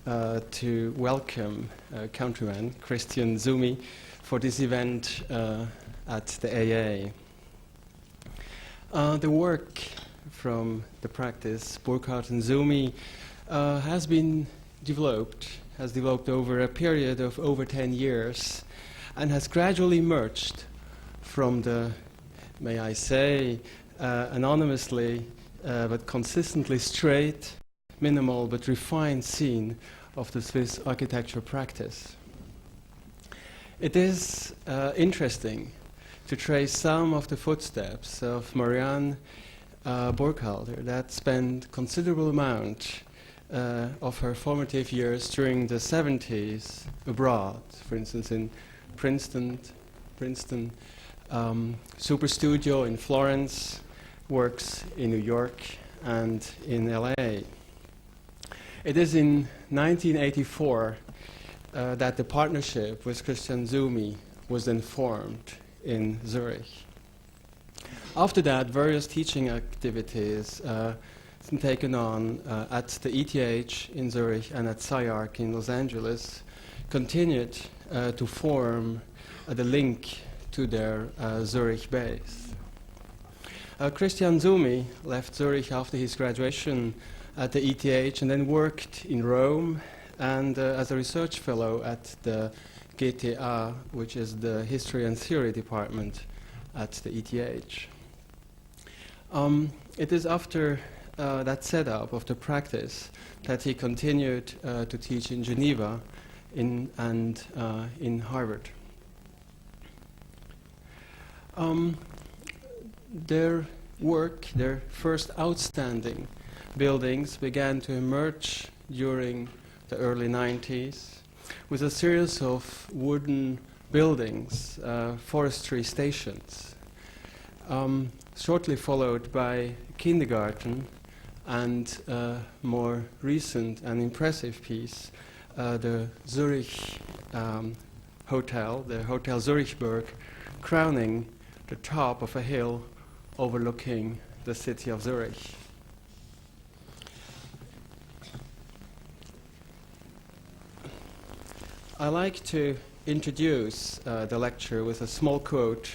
to welcome countryman Christian Sumi for this event at the AA. The work from the practice Burkhalter and Sumi has developed over a period of over 10 years and has gradually emerged from the, may I say, anonymously but consistently straight, minimal but refined scene of the Swiss architecture practice. It is interesting to trace some of the footsteps of Marianne Burkhalter that spent considerable amount of her formative years during the 70s abroad, for instance in Princeton, Super Studio in Florence, works in New York and in LA. It is in 1984 that the partnership with Christian Sumi was then formed in Zurich. After that, various teaching activities been taken on at the ETH in Zurich and at SciArc in Los Angeles continued to form the link to their Zurich base. Christian Sumi left Zurich after his graduation at the ETH and then worked in Rome and as a research fellow at the GTA, which is the History and Theory department at the ETH. It is after that setup of the practice that he continued to teach in Geneva and in Harvard. Their work, their first outstanding buildings began to emerge during the early 90s with a series of wooden buildings, forestry stations, shortly followed by kindergarten and more recent and impressive piece, the Zurich hotel, the Hotel Zurichberg, crowning the top of a hill overlooking the city of Zurich. I like to introduce the lecture with a small quote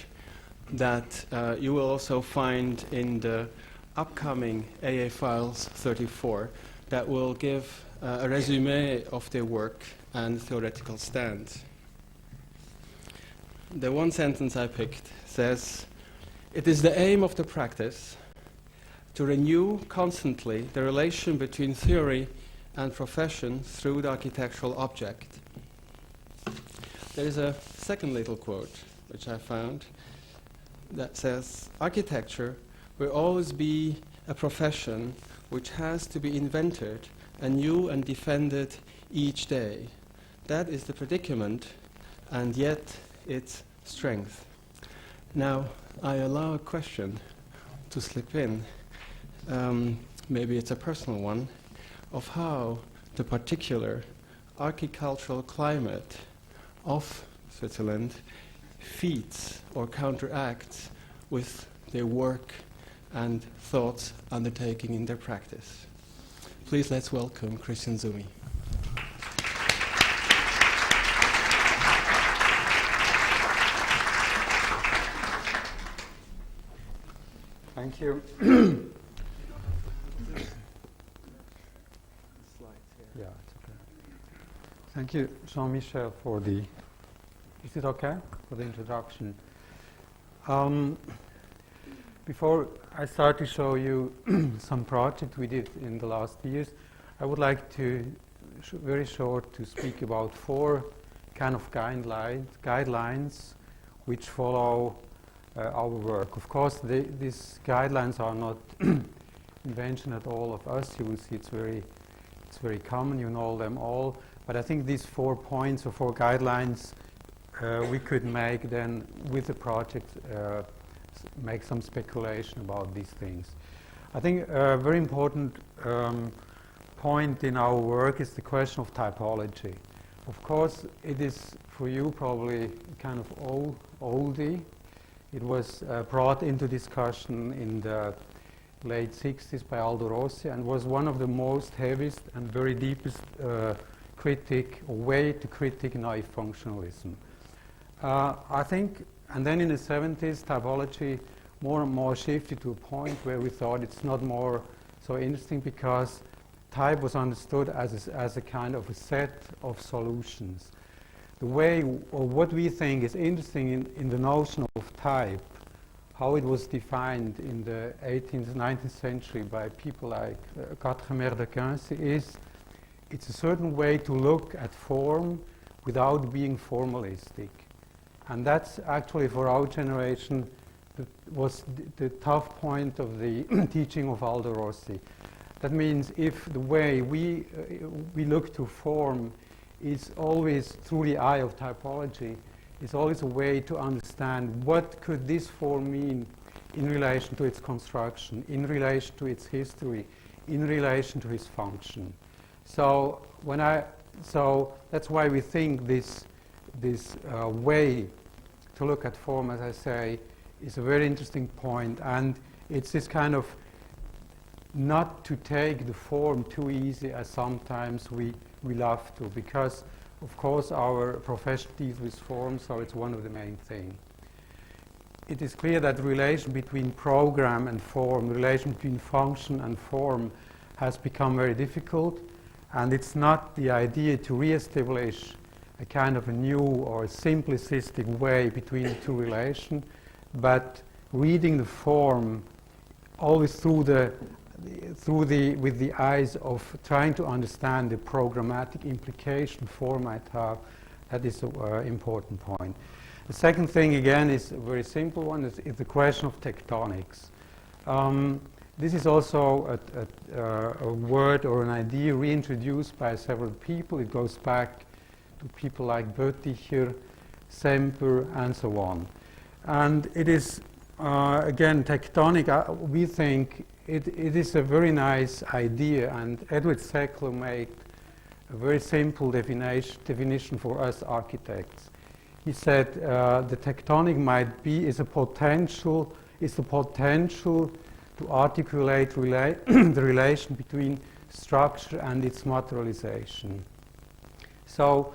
that you will also find in the upcoming AA Files 34 that will give a resume of their work and theoretical stand. The one sentence I picked says, "It is the aim of the practice to renew constantly the relation between theory and profession through the architectural object." There is a second little quote which I found that says, "Architecture will always be a profession which has to be invented anew and defended each day. That is the predicament and yet its strength." Now, I allow a question to slip in. Maybe it's a personal one, of how the particular architectural climate of Switzerland feeds or counteracts with their work and thoughts undertaking in their practice. Please let's welcome Christian Sumi. Thank you. Yeah, it's okay. Thank you, Jean-Michel, for the. Is it okay for the introduction? Before I start to show you some projects we did in the last years, I would like to very short to speak about 4 kind of guidelines which follow our work. Of course, these guidelines are not invention at all of us. You will see it's very common. You know them all. But I think these 4 points or 4 guidelines we could make then with the project make some speculation about these things. I think a very important point in our work is the question of typology. Of course, it is for you probably kind of oldie. It was brought into discussion in the late 60s by Aldo Rossi and was one of the most heaviest and very deepest critique, or way to critique naive functionalism. I think, and then in the 70s, typology more and more shifted to a point where we thought it's not more so interesting because type was understood as a kind of a set of solutions. The way, or what we think is interesting in the notion of type, how it was defined in the 18th, 19th century by people like Quatremer de Quincy is, it's a certain way to look at form without being formalistic. And that's actually for our generation was the tough point of the teaching of Aldo Rossi. That means if the way we look to form is always through the eye of typology, it's always a way to understand what could this form mean in relation to its construction, in relation to its history, in relation to its function. So that's why we think this way to look at form, as I say, is a very interesting point, and it's this kind of not to take the form too easy as sometimes we love to, because of course our profession deals with form, so it's one of the main things. It is clear that the relation between program and form, the relation between function and form has become very difficult, and it's not the idea to re-establish a kind of a new or simplistic way between the two relations, but reading the form always with the eyes of trying to understand the programmatic implication form might have. That is an important point. The second thing, again, is a very simple one. It's the question of tectonics. This is also a word or an idea reintroduced by several people. It goes back to people like Bötticher, Semper, and so on. And it is, again, tectonic. We think it is a very nice idea, and Edward Seckler made a very simple definition for us architects. He said the tectonic is the potential to articulate the relation between structure and its materialization. So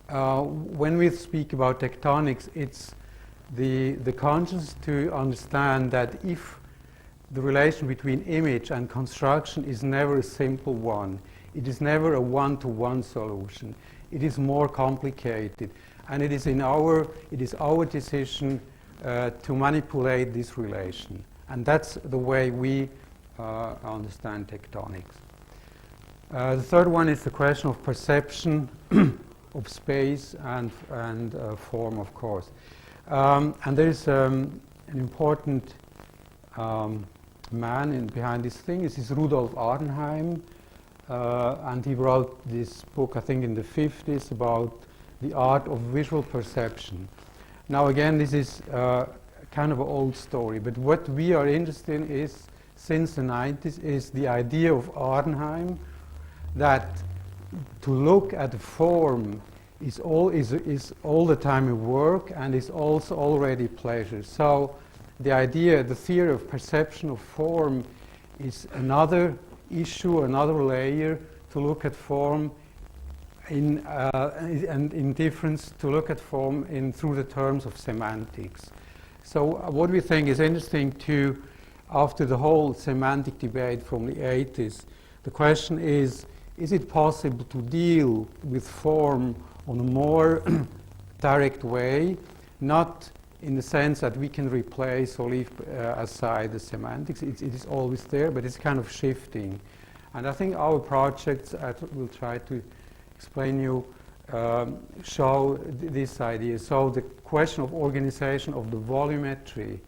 when we speak about tectonics, it's the conscious to understand that if the relation between image and construction is never a simple one, it is never a one-to-one solution. It is more complicated, and it is our decision to manipulate this relation, and that's the way we understand tectonics. The third one is the question of perception of space and form, of course. And there is an important man behind this thing. This is Rudolf Arnheim, and he wrote this book, I think, in the 50s about the art of visual perception. Now, again, this is kind of an old story, but what we are interested in is, since the 90s, is the idea of Arnheim that to look at the form is all the time a work and is also already pleasure. So the idea, the theory of perception of form is another issue, another layer to look at form and in difference to look at form through the terms of semantics. So what we think is interesting too, after the whole semantic debate from the 80s, the question is it possible to deal with form on a more direct way, not in the sense that we can replace or leave aside the semantics. It is always there, but it's kind of shifting. And I think our projects, I will try to explain you, show this idea. So the question of organization of the volumetry,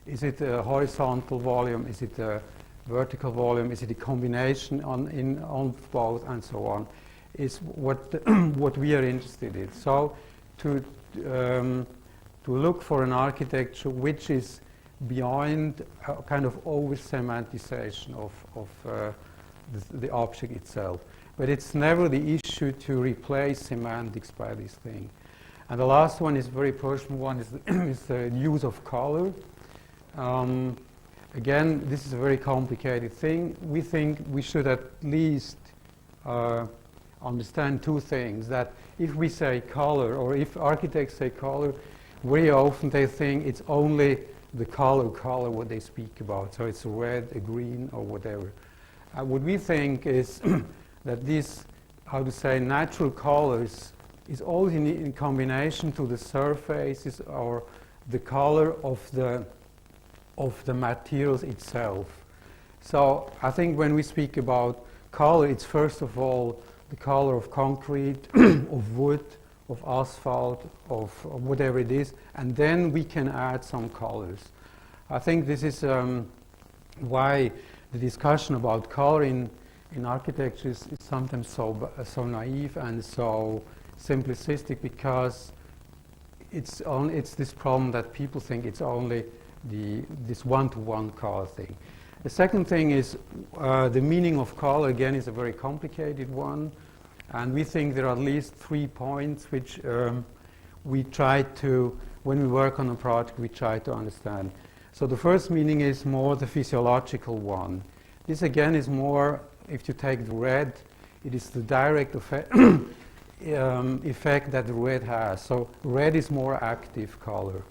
is it a horizontal volume, is it a vertical volume, is it a combination on both, and so on, is what we are interested in. So to look for an architecture which is beyond a kind of over-semantization of the object itself. But it's never the issue to replace semantics by this thing. And the last one is a very personal one, is the use of color. Again, this is a very complicated thing. We think we should at least understand two things. That if we say color, or if architects say color, very often they think it's only the color what they speak about. So it's a red, a green, or whatever. What we think is that these, how to say, natural colors is always in combination to the surfaces or the color of the materials itself. So I think when we speak about color, it's first of all the color of concrete, of wood, of asphalt, of whatever it is, and then we can add some colors. I think this is why the discussion about color in architecture is sometimes so naive and so simplistic, because it's this problem that people think it's only this one-to-one color thing. The second thing is the meaning of color, again, is a very complicated one, and we think there are at least 3 points which we try to, when we work on a project, we try to understand. So the first meaning is more the physiological one. This again is more, if you take the red, it is the direct effect that the red has. So red is more active color.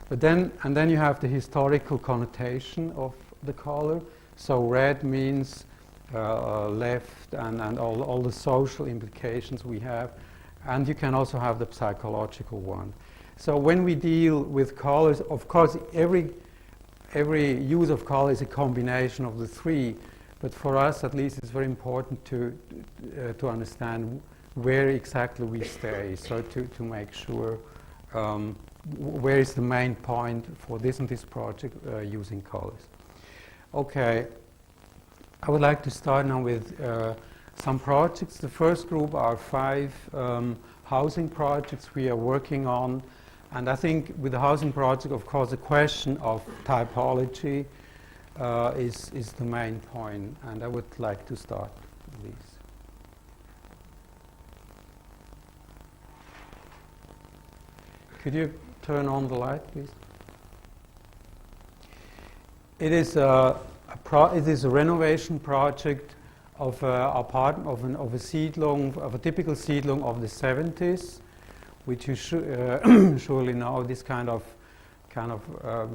But then you have the historical connotation of the color. So red means left and all the social implications we have. And you can also have the psychological one. So when we deal with colors, of course, every use of color is a combination of the three. But for us, at least, it's very important to understand where exactly we stay. So to make sure where is the main point for this and this project using colors. Okay, I would like to start now with some projects. The first group are 5 housing projects we are working on. And I think with the housing project, of course, the question of typology is the main point. And I would like to start with these. Could you turn on the light, please? It is a renovation project of a typical Siedlung of the 70s, which you surely know, this kind of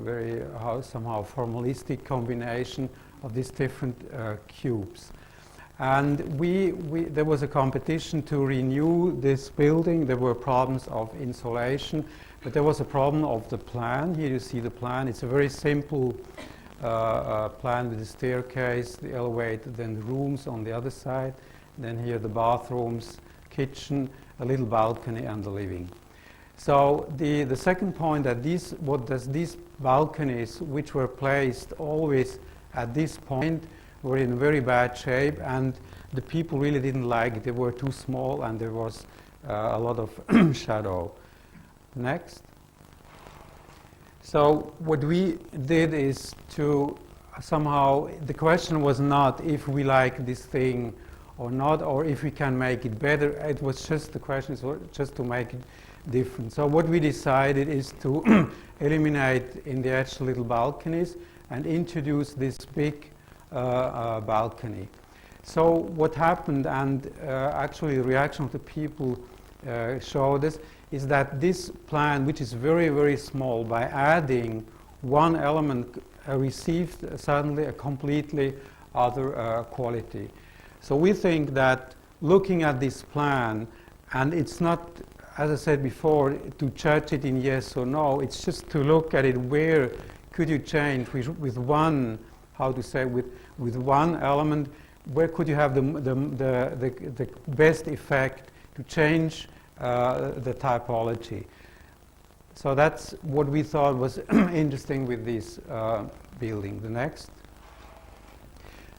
very somehow formalistic combination of these different cubes. And there was a competition to renew this building. There were problems of insulation, but there was a problem of the plan. Here you see the plan. It's a very simple plan with the staircase, the elevator, then the rooms on the other side. Then here the bathrooms, kitchen, a little balcony, and the living. So the second point that these balconies, which were placed always at this point, were in very bad shape, and the people really didn't like it. They were too small, and there was a lot of shadow. Next. So what we did is to somehow, the question was not if we like this thing or not, or if we can make it better. It was just the question is just to make it different. So what we decided is to eliminate in the edge little balconies and introduce this big balcony. So what happened, and actually the reaction of the people showed us, is that this plan, which is very, very small, by adding one element, received suddenly a completely other quality. So we think that looking at this plan, and it's not, as I said before, to judge it in yes or no, it's just to look at it, where could you change with one, how to say, with one element, where could you have the best effect to change the typology. So that's what we thought was interesting with this building. The next.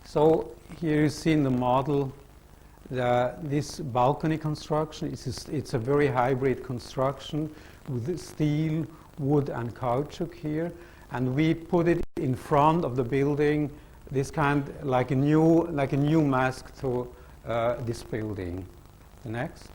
So here you see in the model this balcony construction. It's a very hybrid construction with steel, wood, and caoutchouc here, and we put it in front of the building. This kind like a new mask to this building. The next.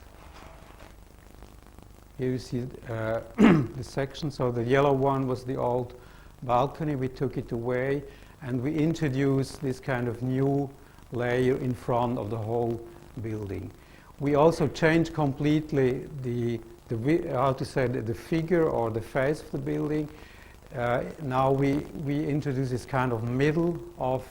Here you see the section. So the yellow one was the old balcony. We took it away, and we introduced this kind of new layer in front of the whole building. we also changed completely the figure or the face of the building. Now we introduce this kind of middle of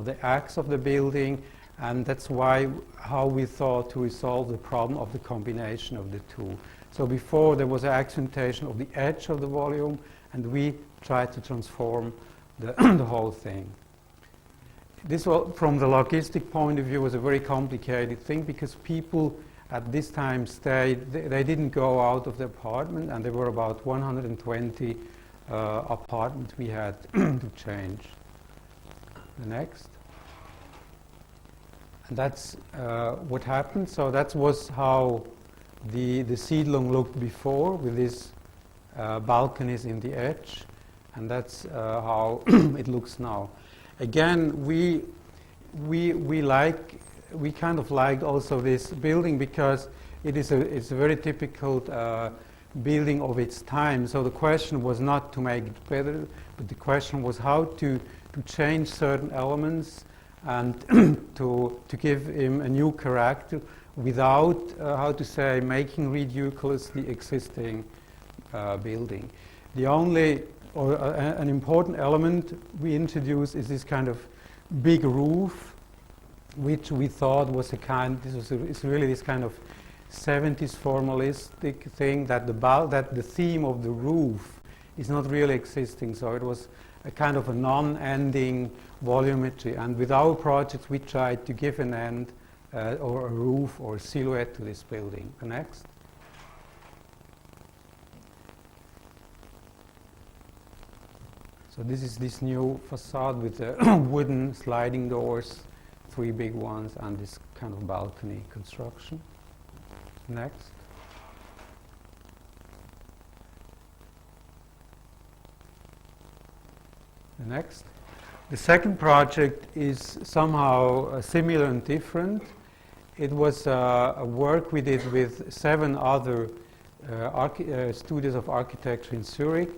the axe of the building, and that's how we thought to resolve the problem of the combination of the two. So before there was an accentuation of the edge of the volume, and we tried to transform the whole thing. This, from the logistic point of view, was a very complicated thing because people at this time stayed, they didn't go out of the apartment, and there were about 120 apartments we had to change. The next. And that's what happened. So that was how the Siedlung looked before, with these balconies in the edge, and that's how it looks now. Again, we kind of liked also this building because it's a very typical building of its time. So the question was not to make it better, but the question was how to change certain elements and to give him a new character without, making ridiculous the existing building. The only an important element we introduced is this kind of big roof, which we thought was it's really this kind of 70s formalistic thing that the theme of the roof is not really existing. So it was a kind of a non-ending volumetry, and with our projects we tried to give an end or a roof or a silhouette to this building. The next. So this is this new facade with the wooden sliding doors, 3 big ones, and this kind of balcony construction. Next. The next. The second project is somehow similar and different. It was a work we did with 7 other studios of architecture in Zurich.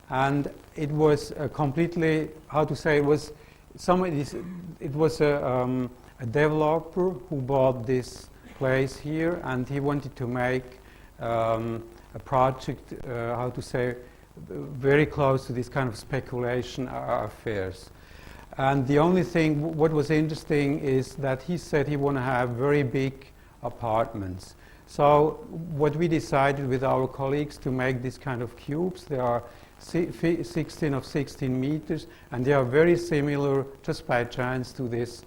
And it was completely, it was a developer who bought this place here, and he wanted to make a project, very close to this kind of speculation affairs. And the only thing, what was interesting is that he said he want to have very big apartments. So what we decided with our colleagues to make this kind of cubes, they are 16 of 16 meters, and they are very similar, just by chance, to this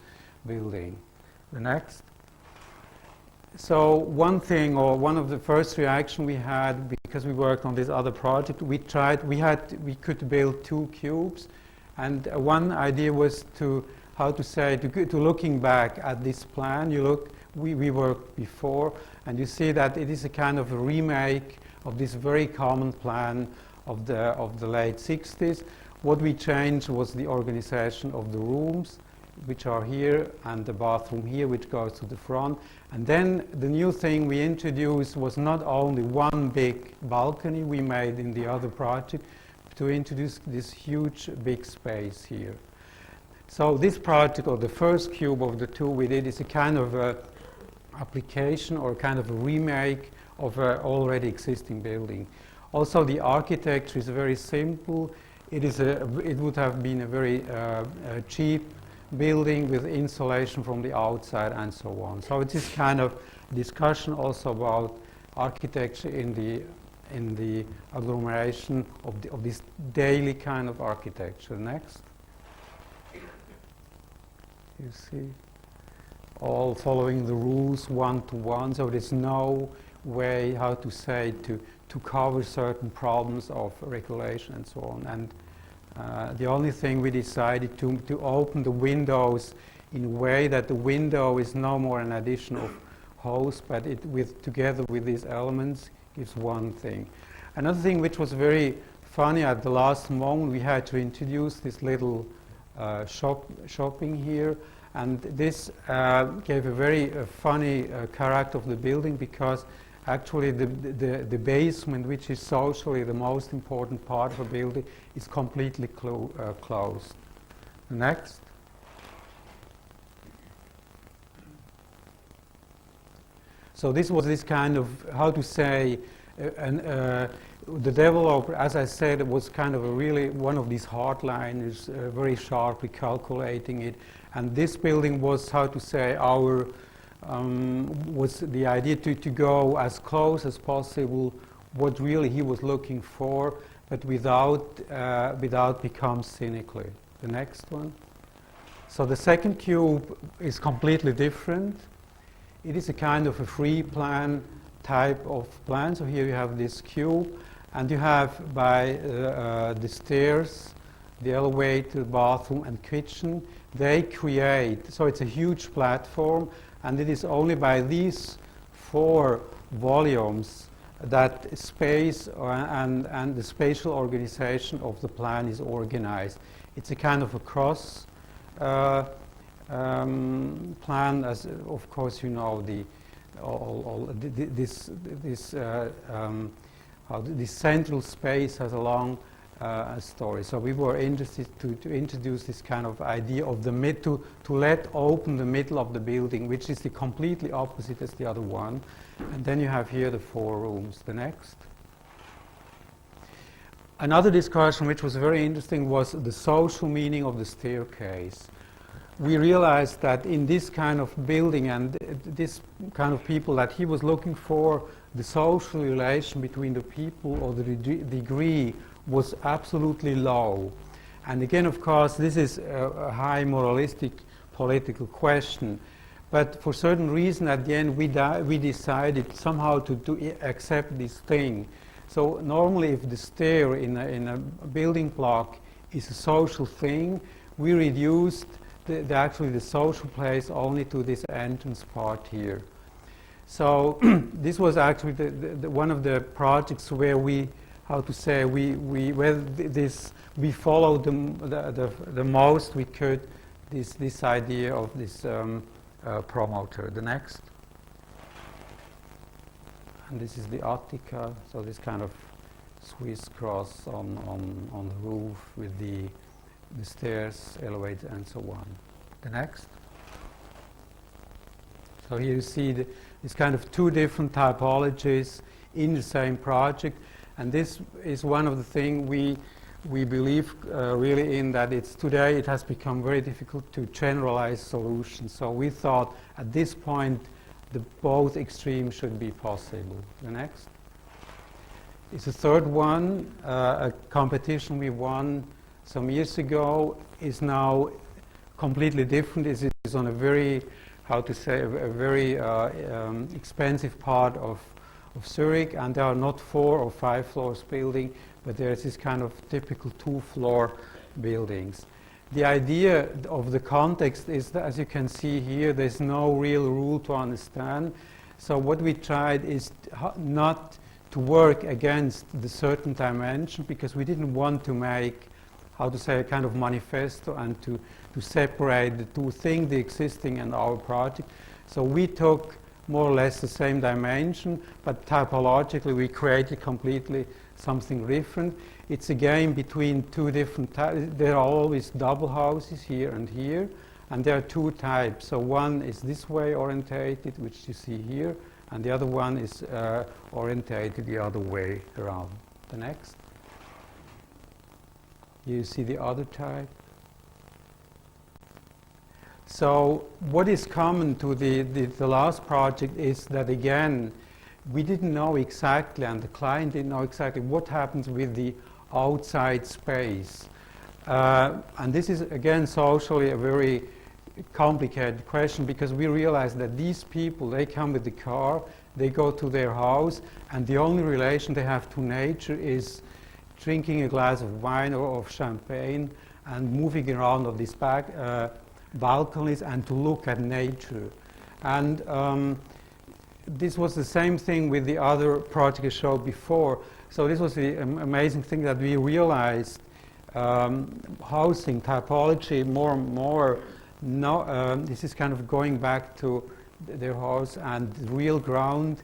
building. The next. So one thing, or one of the first reaction we had, because we worked on this other project, we could build 2 cubes, and one idea was to looking back at this plan. We worked before, and you see that it is a kind of a remake of this very common plan of the late 60s. What we changed was the organization of the rooms, which are here, and the bathroom here, which goes to the front. And then the new thing we introduced was not only one big balcony we made in the other project, to introduce this huge big space here. So this project, or the first cube of the 2 we did, is a kind of application or kind of a remake of an already existing building. Also, the architecture is very simple. It would have been a very cheap building with insulation from the outside and so on. So it is kind of discussion also about architecture in the agglomeration of this daily kind of architecture. Next. You see, all following the rules one-to-one. So there's no way to cover certain problems of regulation and so on. And the only thing we decided to open the windows in a way that the window is no more an addition of holes, but together with these elements gives one thing. Another thing which was very funny, at the last moment we had to introduce this little shopping here, and this gave a very funny character of the building, because actually the basement, which is socially the most important part of a building, is completely closed. Next. So this was this kind of, how to say, the developer, as I said, was kind of a really one of these hardliners, very sharply calculating it. And this building was, how to say, our was the idea to go as close as possible what really he was looking for, but without become cynically. The next one. So the second cube is completely different. It is a kind of a free plan type of plan. So here you have this cube, and you have by the stairs, the elevator, bathroom, and kitchen. They create, so it's a huge platform, and it is only by these 4 volumes that space and the spatial organization of the plan is organized. It's a kind of a cross plan, as of course you know this central space has a long story. So we were interested to introduce this kind of idea of the to let open the middle of the building, which is the completely opposite as the other one. And then you have here the 4 rooms. The next. Another discussion which was very interesting was the social meaning of the staircase. We realized that in this kind of building and this kind of people that he was looking for, the social relation between the people or the degree was absolutely low. And again, of course, this is a high moralistic political question. But for certain reason, at the end, we decided somehow to accept this thing. So normally, if the stair in a building block is a social thing, we reduced actually the social place only to this entrance part here. So this was actually one of the projects where we, how to say, we followed the most we could this idea of this promoter. The next. And this is the Attica, so this kind of Swiss cross on the roof with the stairs, elevator, and so on. The next. So here you see this kind of 2 different typologies in the same project, and this is one of the things we believe really in, that today it has become very difficult to generalize solutions. So we thought at this point both extremes should be possible. The next. It's the third one, a competition we won some years ago is now completely different. It is on a very, how to say, a very expensive part of Zurich, and there are not 4 or 5 floors building, but there is this kind of typical 2-floor buildings. The idea of the context is that, as you can see here, there's no real rule to understand. So what we tried is not to work against the certain dimension, because we didn't want to make, how to say, a kind of manifesto and to separate the 2 things, the existing and our project. So we took more or less the same dimension, but typologically we created completely something different. It's a game between 2 different types. There are always double houses here, and there are 2 types. So one is this way orientated, which you see here, and the other one is orientated the other way around. The next. You see the other type. So what is common to the last project is that, again, we didn't know exactly, and the client didn't know exactly what happens with the outside space. And this is, again, socially a very complicated question, because we realize that these people, they come with the car, they go to their house, and the only relation they have to nature is drinking a glass of wine or of champagne and moving around on these balconies and to look at nature. And this was the same thing with the other project I showed before. So this was the amazing thing that we realized, housing typology more and more. This is kind of going back to their house, and the real ground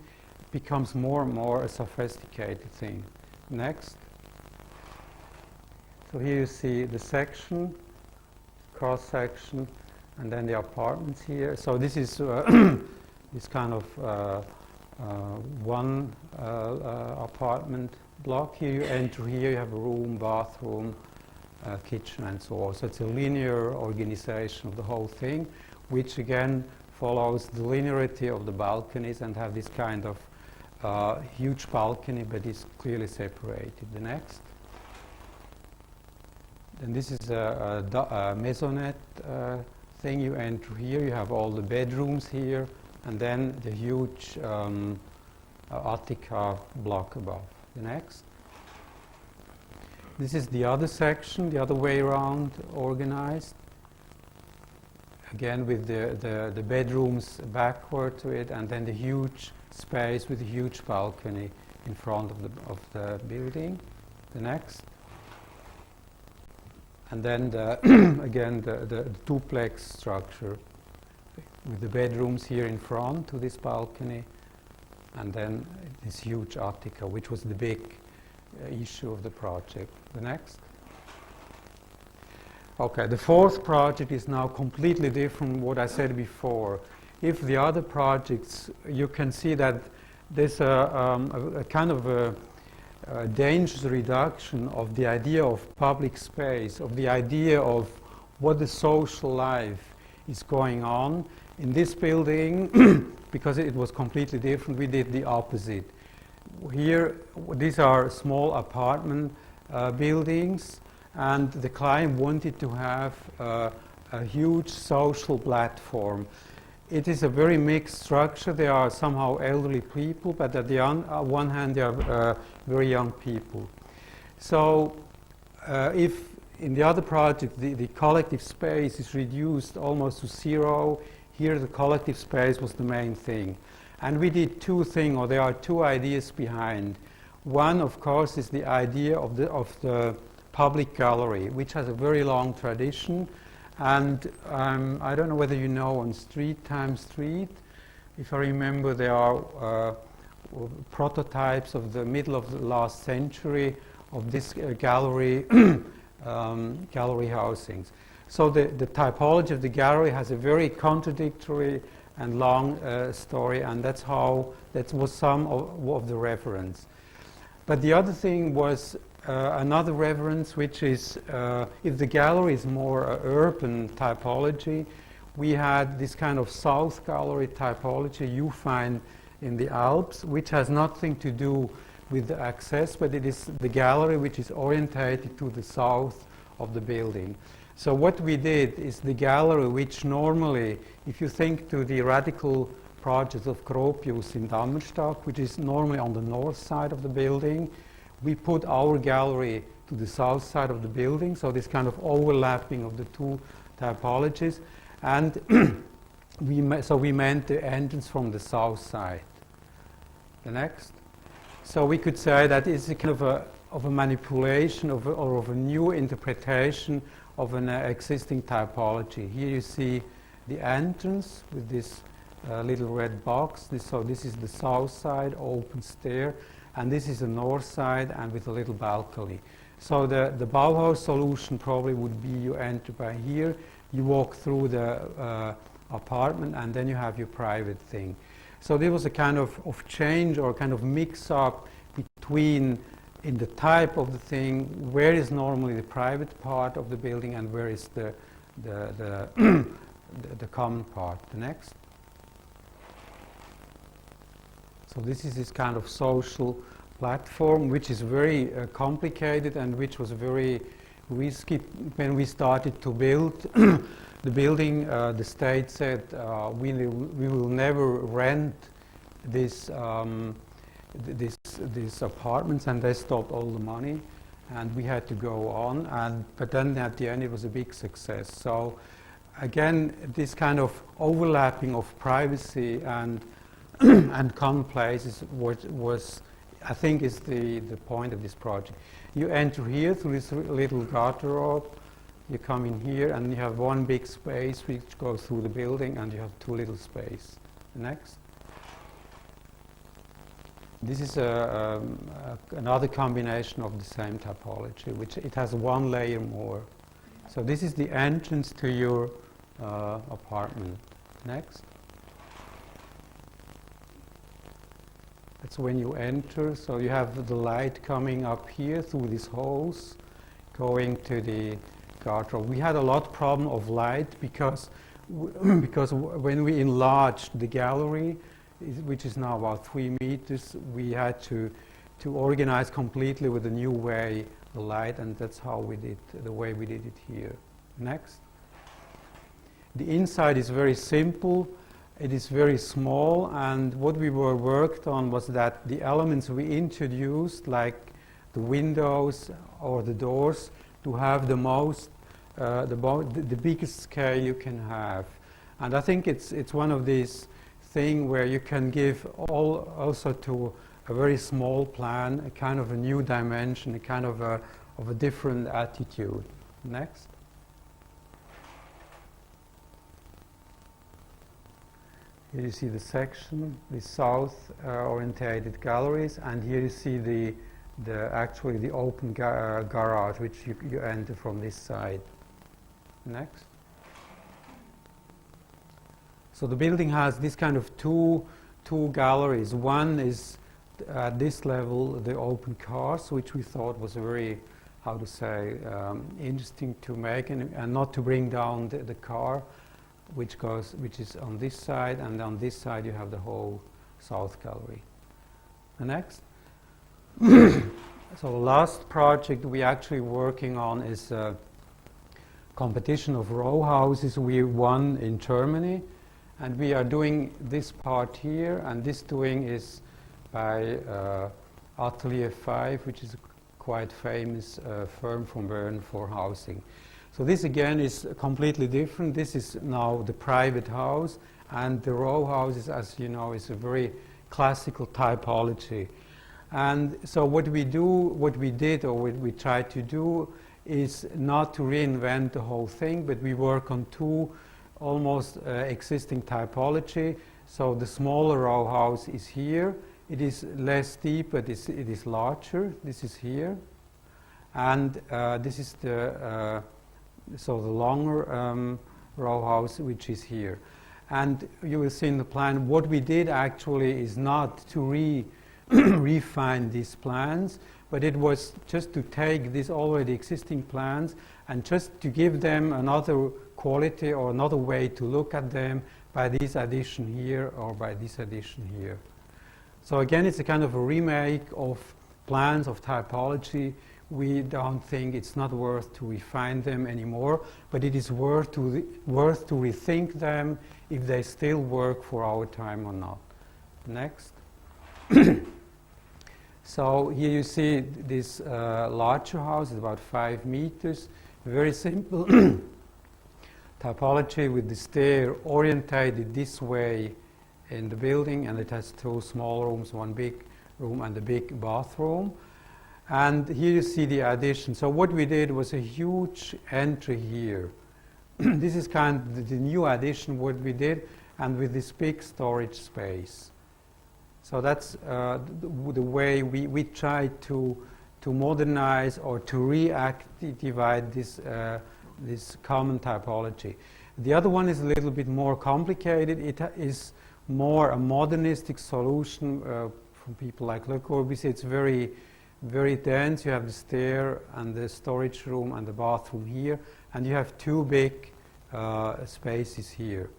becomes more and more a sophisticated thing. Next. So here you see the section, cross section, and then the apartments here. So this is this kind of one apartment block. Here you enter here, you have a room, bathroom, kitchen and so on. So it's a linear organization of the whole thing, which again follows the linearity of the balconies and have this kind of huge balcony, but is clearly separated. The next. And this is a maisonette thing. You enter here, you have all the bedrooms here, and then the huge Attica block above. The next. This is the other section, the other way around organized. Again with the bedrooms backward to it, and then the huge space with a huge balcony in front of the building. The next. And then again the duplex structure with the bedrooms here in front to this balcony, and then this huge Attica, which was the big issue of the project. The next. Okay, the fourth project is now completely different from what I said before. If the other projects, you can see that there's a kind of a dangerous reduction of the idea of public space, of the idea of what the social life is going on. In this building, because it was completely different, we did the opposite. Here, these are small apartment buildings, and the client wanted to have a huge social platform. It is a very mixed structure. There are somehow elderly people, but at the one hand, there are very young people. So if in the other project, the collective space is reduced almost to zero, here the collective space was the main thing. And we did two things, or there are two ideas behind. One, of course, is the idea of the public gallery, which has a very long tradition. And I don't know whether you know, on Street Times Street, if I remember, there are prototypes of the middle of the last century of this gallery gallery housings. So the typology of the gallery has a very contradictory and long story, and that was some of the reference. But the other thing was another reference, which is if the gallery is more urban typology, we had this kind of south gallery typology you find in the Alps, which has nothing to do with the access, but it is the gallery which is orientated to the south of the building. So what we did is the gallery, which normally, if you think to the radical project of Gropius in Dammerstock, which is normally on the north side of the building, we put our gallery to the south side of the building, so this kind of overlapping of the two typologies, and we meant the entrance from the south side. The next. So we could say that it's a kind of a manipulation or of a new interpretation of an existing typology. Here you see the entrance with this little red box. So this is the south side, open stair, and this is the north side and with a little balcony. So the Bauhaus solution probably would be you enter by here, you walk through the apartment, and then you have your private thing. So there was a kind of change or kind of mix-up between in the type of the thing, where is normally the private part of the building and where is the common part. The next. So this is this kind of social platform, which is very complicated and which was very risky when we started to build the building. The state said we will never rent these apartments, and they stopped all the money, and we had to go on. But then at the end, it was a big success. So again, this kind of overlapping of privacy and and common places was I think is the point of this project. You enter here through this little garderobe, you come in here and you have one big space which goes through the building, and you have two little space. Next. This is another combination of the same typology, which it has one layer more. So this is the entrance to your apartment. Next. That's when you enter. So you have the light coming up here through these holes, going to the guardrobe. We had a lot problem of light because when we enlarged the gallery, which is now about 3 meters, we had to organize completely with a new way the light, and that's how we did the way we did it here. Next. The inside is very simple. It is very small, and what we were worked on was that the elements we introduced, like the windows or the doors, to have the most, the biggest scale you can have. And I think it's one of these things where you can give also to a very small plan a kind of a new dimension, a kind of a different attitude. Next. Here you see the section, the south orientated galleries, and here you see the actually the open garage, which you enter from this side. Next. So the building has this kind of two galleries. One is at this level the open cars, which we thought was very, how to say, interesting to make and not to bring down the car, which is on this side, and on this side you have the whole south gallery. The next. So the last project we actually working on is a competition of row houses we won in Germany, and we are doing this part here, and this doing is by Atelier 5, which is a quite famous firm from Bern for housing. So this again is completely different. This is now the private house, and the row houses, as you know, is a very classical typology. And so what we try to do is not to reinvent the whole thing, but we work on two almost existing typology. So the smaller row house is here. It is less steep, but it is larger. This is here. And this is the longer row house, which is here. And you will see in the plan, what we did actually is not to refine these plans, but it was just to take these already existing plans and just to give them another quality or another way to look at them by this addition here or by this addition here. So again, it's a kind of a remake of plans of typology. We don't think it's not worth to refine them anymore, but it is worth to rethink them if they still work for our time or not. Next. So here you see this larger house, it's about 5 meters, very simple typology with the stair orientated this way in the building, and it has 2 small rooms, 1 big room and a big bathroom. And here you see the addition. So what we did was a huge entry here. This is kind of the new addition, what we did, and with this big storage space. So that's the way we try to modernize or to reactivate this common typology. The other one is a little bit more complicated. It is more a modernistic solution from people like Le Corbusier. It's very, very dense. You have the stair and the storage room and the bathroom here, and you have 2 big spaces here.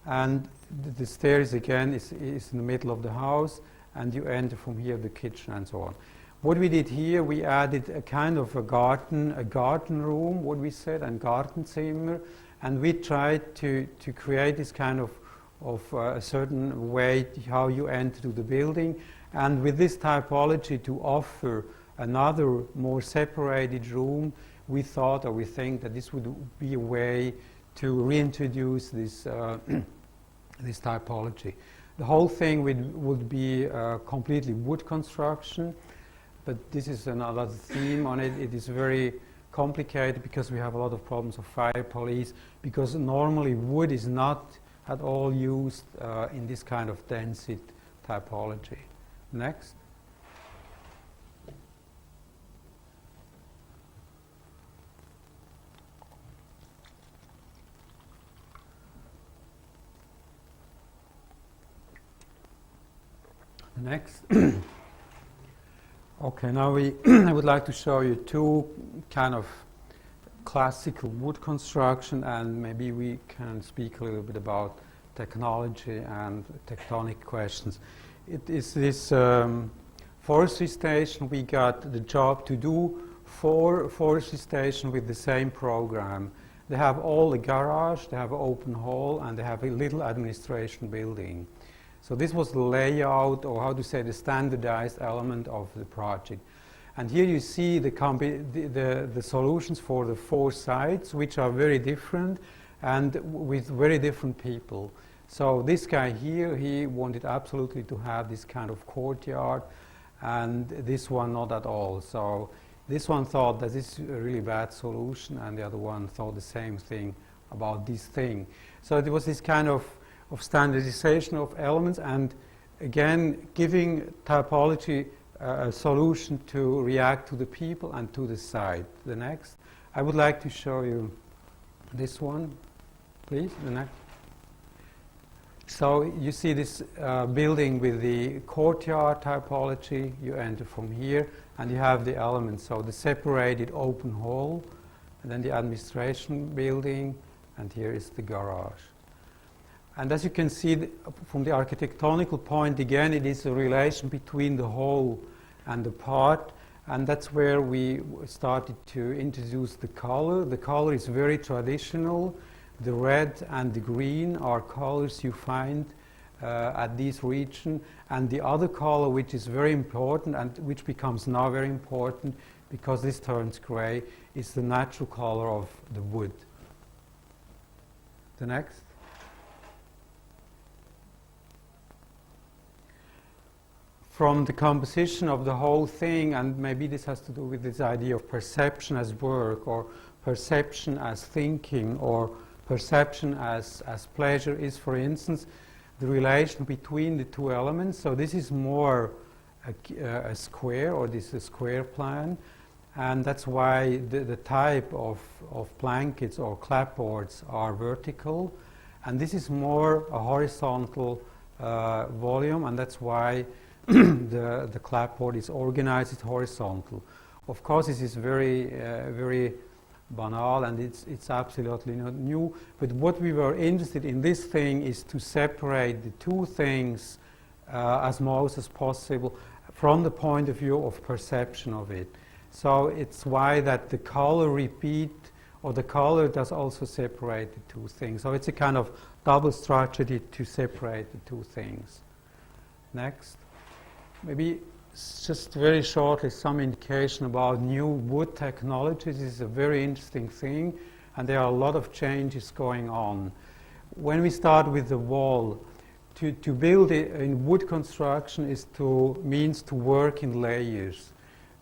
And the stairs again is in the middle of the house, and you enter from here the kitchen and so on. What we did here, we added a kind of a garden room, what we said, and Gartenzimmer, and we tried to create this kind of a certain way how you enter to the building, and with this typology to offer another more separated room, we thought or we think that this would be a way to reintroduce this this typology. The whole thing would be completely wood construction, but this is another theme on it. It is very complicated because we have a lot of problems of fire police, because normally wood is not at all used in this kind of density typology. Next. Next. Okay, now I would like to show you two kind of classical wood construction, and maybe we can speak a little bit about technology and tectonic questions. It is this forestry station. We got the job to do 4 forestry stations with the same program. They have all a garage, they have an open hall, and they have a little administration building. So this was the layout, or how to say, the standardized element of the project. And here you see the solutions for the 4 sites, which are very different and with very different people. So this guy here, he wanted absolutely to have this kind of courtyard, and this one not at all. So this one thought that this is a really bad solution, and the other one thought the same thing about this thing. So there was this kind of standardization of elements, and again giving typology a solution to react to the people and to the site. The next. I would like to show you this one, please. The next. So you see this building with the courtyard typology. You enter from here, and you have the elements. So the separated open hall, and then the administration building, and here is the garage. And as you can see from the architectonical point, again, it is a relation between the whole and the part, and that's where we started to introduce the color. The color is very traditional. The red and the green are colors you find at this region, and the other color, which is very important and which becomes now very important because this turns gray, is the natural color of the wood. The next. From the composition of the whole thing, and maybe this has to do with this idea of perception as work, or perception as thinking, or perception as pleasure, is, for instance, the relation between the 2 elements. So this is more a square, or this is a square plan, and that's why the type of blankets or clapboards are vertical, and this is more a horizontal volume, and that's why the clapboard is organized horizontal. Of course, this is very banal, and it's absolutely not new. But what we were interested in this thing is to separate the 2 things as most as possible from the point of view of perception of it. So it's why that the color repeat, or the color does also separate the 2 things. So it's a kind of double strategy to separate the 2 things. Next. Maybe just very shortly some indication about new wood technologies. This is a very interesting thing, and there are a lot of changes going on. When we start with the wall, to build in wood construction means to work in layers.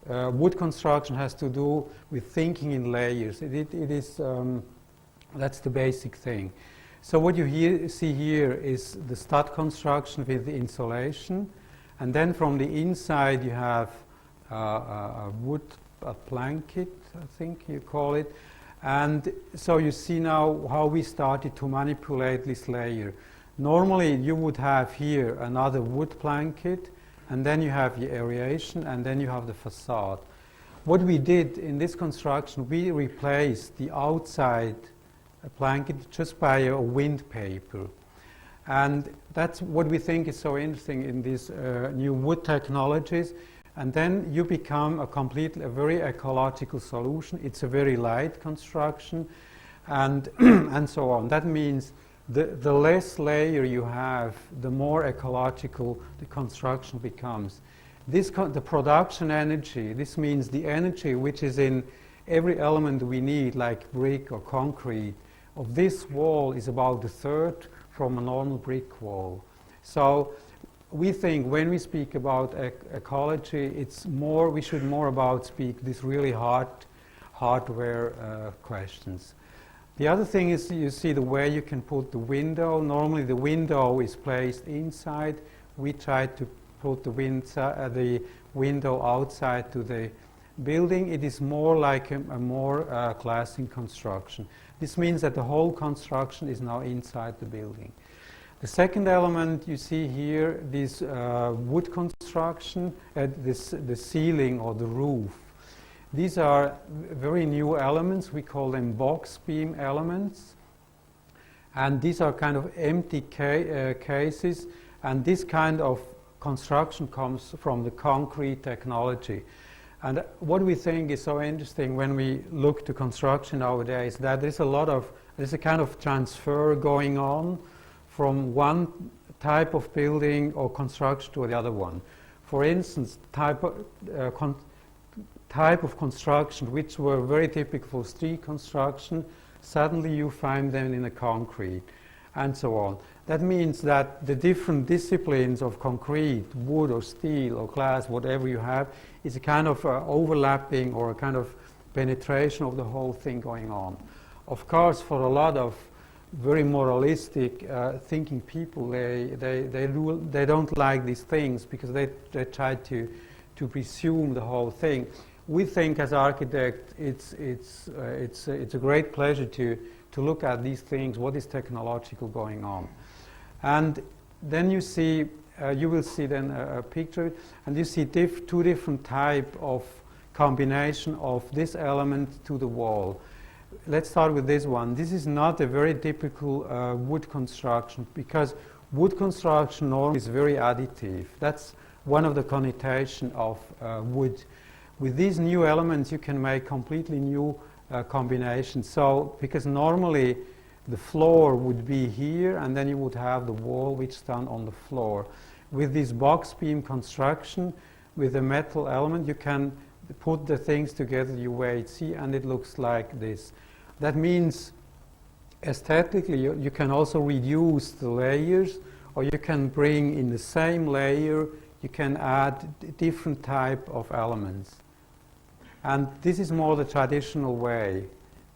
Wood construction has to do with thinking in layers. It is that's the basic thing. So what you see here is the stud construction with the insulation. And then from the inside you have a wood blanket, I think you call it. And so you see now how we started to manipulate this layer. Normally you would have here another wood blanket, and then you have the aeration, and then you have the facade. What we did in this construction, we replaced the outside blanket just by a wind paper. And that's what we think is so interesting in these new wood technologies. And then you become a very ecological solution. It's a very light construction, and and so on. That means the less layer you have, the more ecological the construction becomes. The production energy, this means the energy which is in every element we need, like brick or concrete, of this wall is about 1/3 from a normal brick wall. So we think when we speak about ecology, we should more speak this really hardware questions. The other thing is, you see the way you can put the window. Normally the window is placed inside. We try to put the window outside to the building. It is more like a more glassing construction. This means that the whole construction is now inside the building. The second element you see here, this wood construction, the ceiling or the roof. These are very new elements. We call them box beam elements. And these are kind of empty cases. And this kind of construction comes from the concrete technology. And what we think is so interesting when we look to construction nowadays, that there's a kind of transfer going on from one type of building or construction to the other one. For instance, type of construction which were very typical for street construction, suddenly you find them in a concrete, and so on. That means that the different disciplines of concrete, wood or steel or glass, whatever you have, is a kind of overlapping or a kind of penetration of the whole thing going on. Of course, for a lot of very moralistic thinking people, they don't like these things because they try to presume the whole thing. We think as architects it's a great pleasure to look at these things, what is technological going on. And then you see, you will see then a picture, and you see two different type of combination of this element to the wall. Let's start with this one. This is not a very typical wood construction, because wood construction normally is very additive. That's one of the connotations of wood. With these new elements, you can make completely new combinations. So, because normally the floor would be here, and then you would have the wall which is done on the floor. With this box beam construction, with a metal element, you can put the things together the way you see, and it looks like this. That means aesthetically you can also reduce the layers, or you can bring in the same layer, you can add different type of elements. And this is more the traditional way,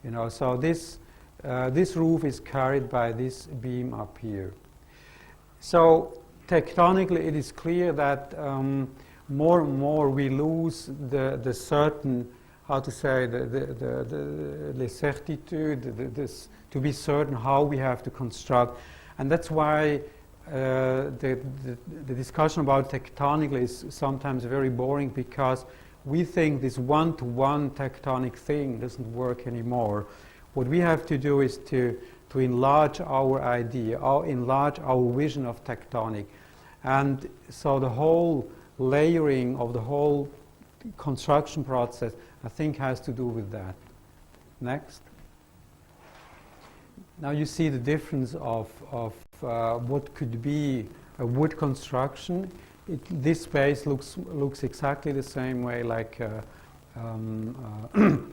you know. So this roof is carried by this beam up here. So tectonically, it is clear that more and more we lose the certain, how to say, the certitude, to be certain how we have to construct. And that's why the discussion about tectonically is sometimes very boring, because we think this one-to-one tectonic thing doesn't work anymore. What we have to do is to enlarge our idea, or enlarge our vision of tectonic. And so the whole layering of the whole construction process, I think, has to do with that. Next. Now you see the difference of what could be a wood construction. This space looks exactly the same way like a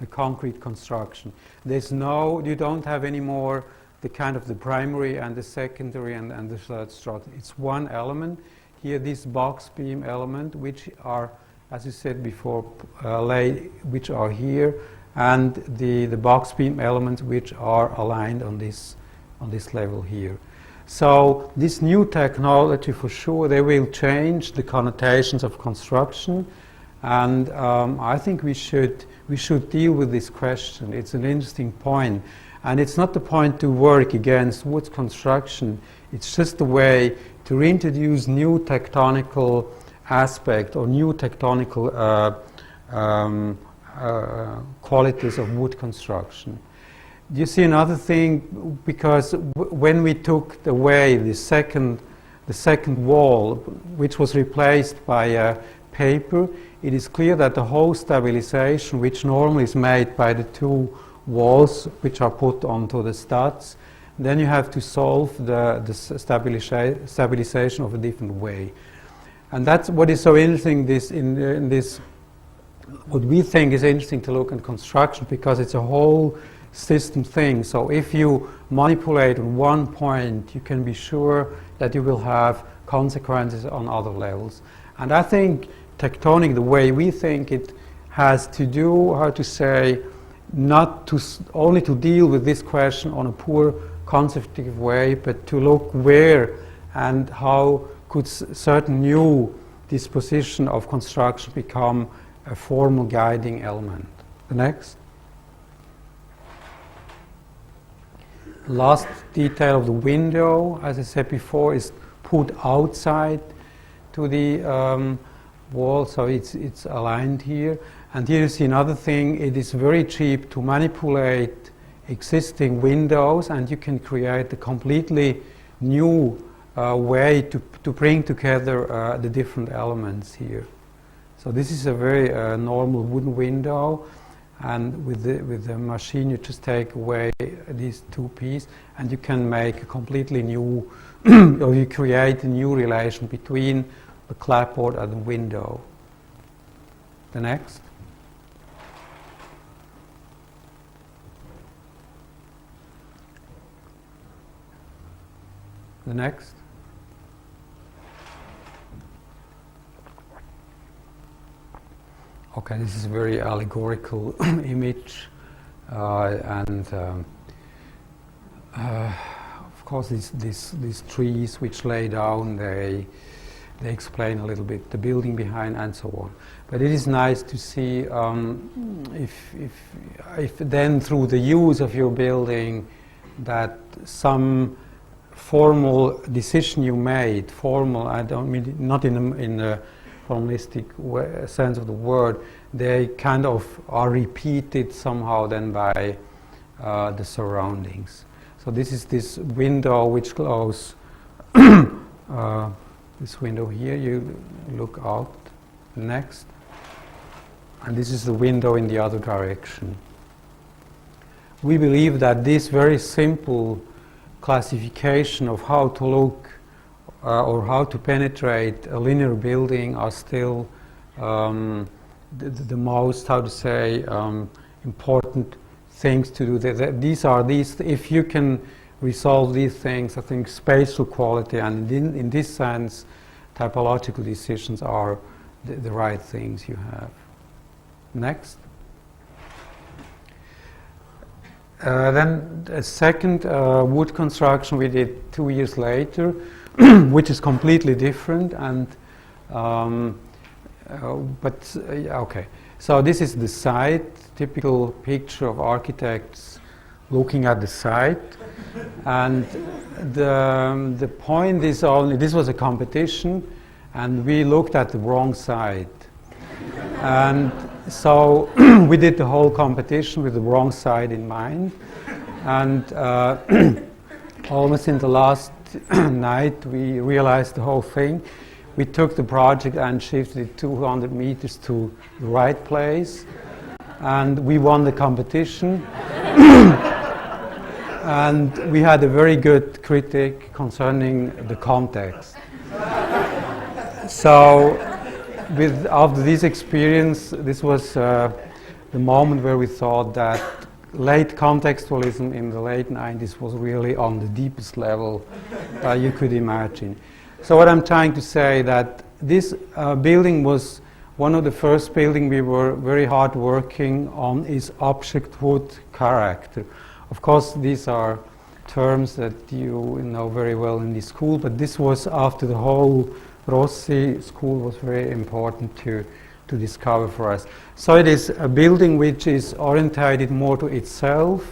concrete construction. You don't have anymore the kind of the primary and the secondary and the third strata. It's one element. Here, this box beam element, which are, as you said before, which are here, and the box beam elements which are aligned on this level here. So this new technology, for sure, they will change the connotations of construction, and I think we should deal with this question. It's an interesting point, and it's not the point to work against wood construction. It's just a way to reintroduce new tectonical aspect or new tectonical qualities of wood construction. You see another thing, because when we took away the second wall, which was replaced by paper, it is clear that the whole stabilization, which normally is made by the two walls which are put onto the studs, then you have to solve the stabilization of a different way. And that's what is so interesting in this, what we think is interesting to look at construction, because it's a whole system thing. So if you manipulate on one point, you can be sure that you will have consequences on other levels. And I think tectonic, the way we think it, has to do, how to say, not to only to deal with this question on a poor conceptive way, but to look where and how could certain new disposition of construction become a formal guiding element. The next. last detail of the window, as I said before, is put outside to the wall, so it's aligned here. And here you see another thing. It is very cheap to manipulate existing windows, and you can create a completely new way to bring together the different elements here. So this is a very normal wooden window, and with the machine you just take away these two pieces, and you can make a completely new, or you create a new relation between the clapboard and the window. The next. The next. Okay, this is a very allegorical image, and of course these trees which lay down, they explain a little bit the building behind and so on. But it is nice to see if then through the use of your building that some formal decision you made, formal, I don't mean not in a formalistic sense of the word, they kind of are repeated somehow then by the surroundings. So this is this window which goes, this window here, you look out, next, and this is the window in the other direction. We believe that this very simple classification of how to look or how to penetrate a linear building are still the most, how to say, important things to do. These, if you can resolve these things, I think spatial quality and in this sense, typological decisions are the right things you have. Next. Then a second wood construction we did 2 years later, which is completely different, and okay. So this is the site, typical picture of architects looking at the site, and the point is only this was a competition, and we looked at the wrong side, and so we did the whole competition with the wrong side in mind, and almost in the last night we realized the whole thing. We took the project and shifted it 200 meters to the right place, and we won the competition. And we had a very good critic concerning the context. So after this experience, this was the moment where we thought that late contextualism in the late 90s was really on the deepest level you could imagine. So what I'm trying to say that this building was one of the first buildings we were very hard working on is object wood character. Of course, these are terms that you know very well in this school, but this was after the whole Rossi school was very important to discover for us. So it is a building which is orientated more to itself,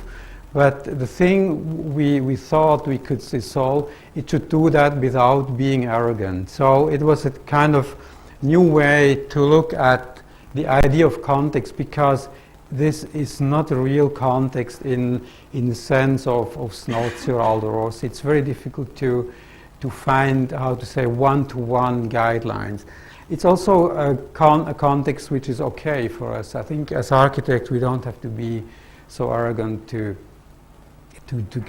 but the thing we thought we could solve, it should do that without being arrogant. So it was a kind of new way to look at the idea of context, because this is not a real context in the sense of Snozzi or Aldo Rossi. It's very difficult to find, how to say, one-to-one guidelines. It's also a context which is okay for us. I think as architects we don't have to be so arrogant to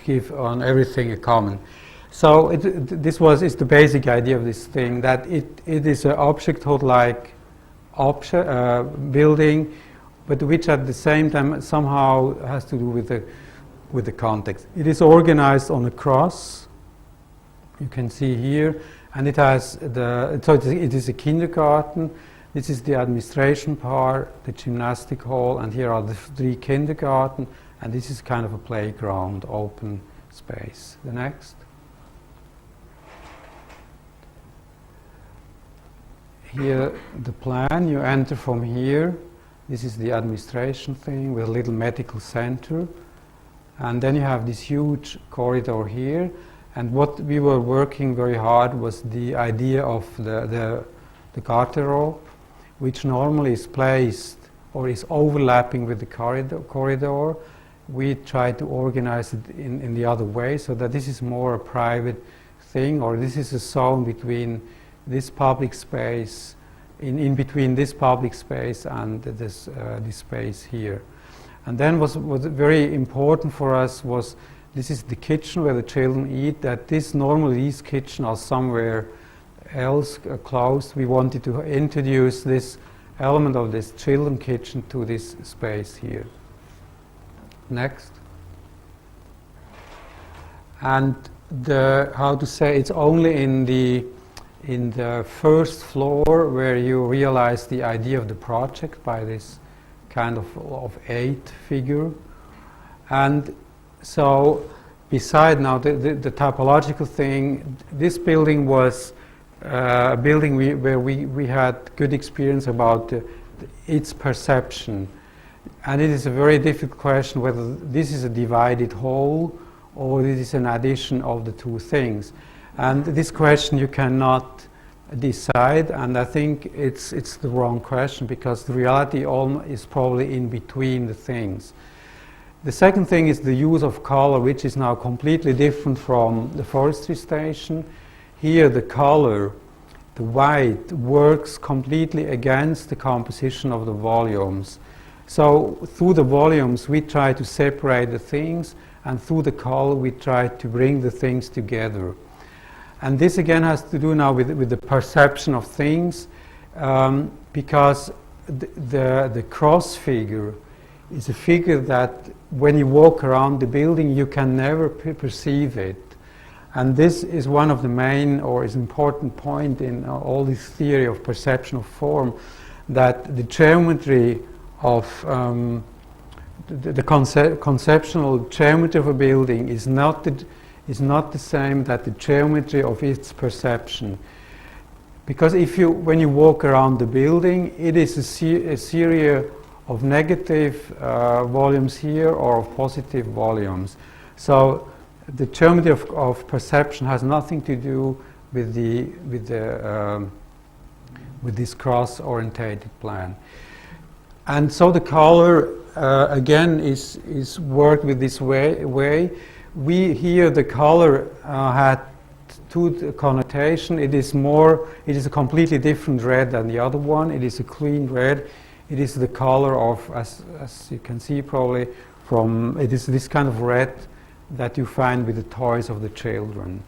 give on everything a comment. So this is the basic idea of this thing, that it is an objecthood-like building, but which at the same time somehow has to do with the context. It is organized on a cross. You can see here, and it has it is a kindergarten. This is the administration part, the gymnastic hall, and here are the 3 kindergarten, and this is kind of a playground, open space. The next. Here the plan, you enter from here. This is the administration thing with a little medical center. and then you have this huge corridor here. And what we were working very hard was the idea of the garderobe, which normally is placed or is overlapping with the corridor. We try to organize it in the other way, so that this is more a private thing, or this is a zone between this public space, in between this public space and this space here. And then what very important for us was, this is the kitchen where the children eat, that normally these kitchens are somewhere else closed. We wanted to introduce this element of this children kitchen to this space here. Next. And it's only in the first floor where you realize the idea of the project by this kind of 8 figure. And so, beside now the typological thing, this building was a building where we had good experience about its perception. And it is a very difficult question whether this is a divided whole or this is an addition of the two things. And this question you cannot decide, and I think it's the wrong question, because the reality is probably in between the things. The second thing is the use of color, which is now completely different from the forestry station. Here the color, the white, works completely against the composition of the volumes. So through the volumes we try to separate the things, and through the color we try to bring the things together. And this again has to do now with the perception of things, because the cross figure is a figure that when you walk around the building you can never perceive it. And this is one of the main, or is important point in all this theory of perception of form, that the geometry of the conceptual geometry of a building is not the same that the geometry of its perception. Because when you walk around the building, it is a series of negative volumes here or of positive volumes. So the geometry of perception has nothing to do with this cross-orientated plan. And so the color again is worked with this way. We here the color had two connotation. It is a completely different red than the other one. It is a clean red. It is the color of, as you can see probably it is this kind of red that you find with the toys of the children.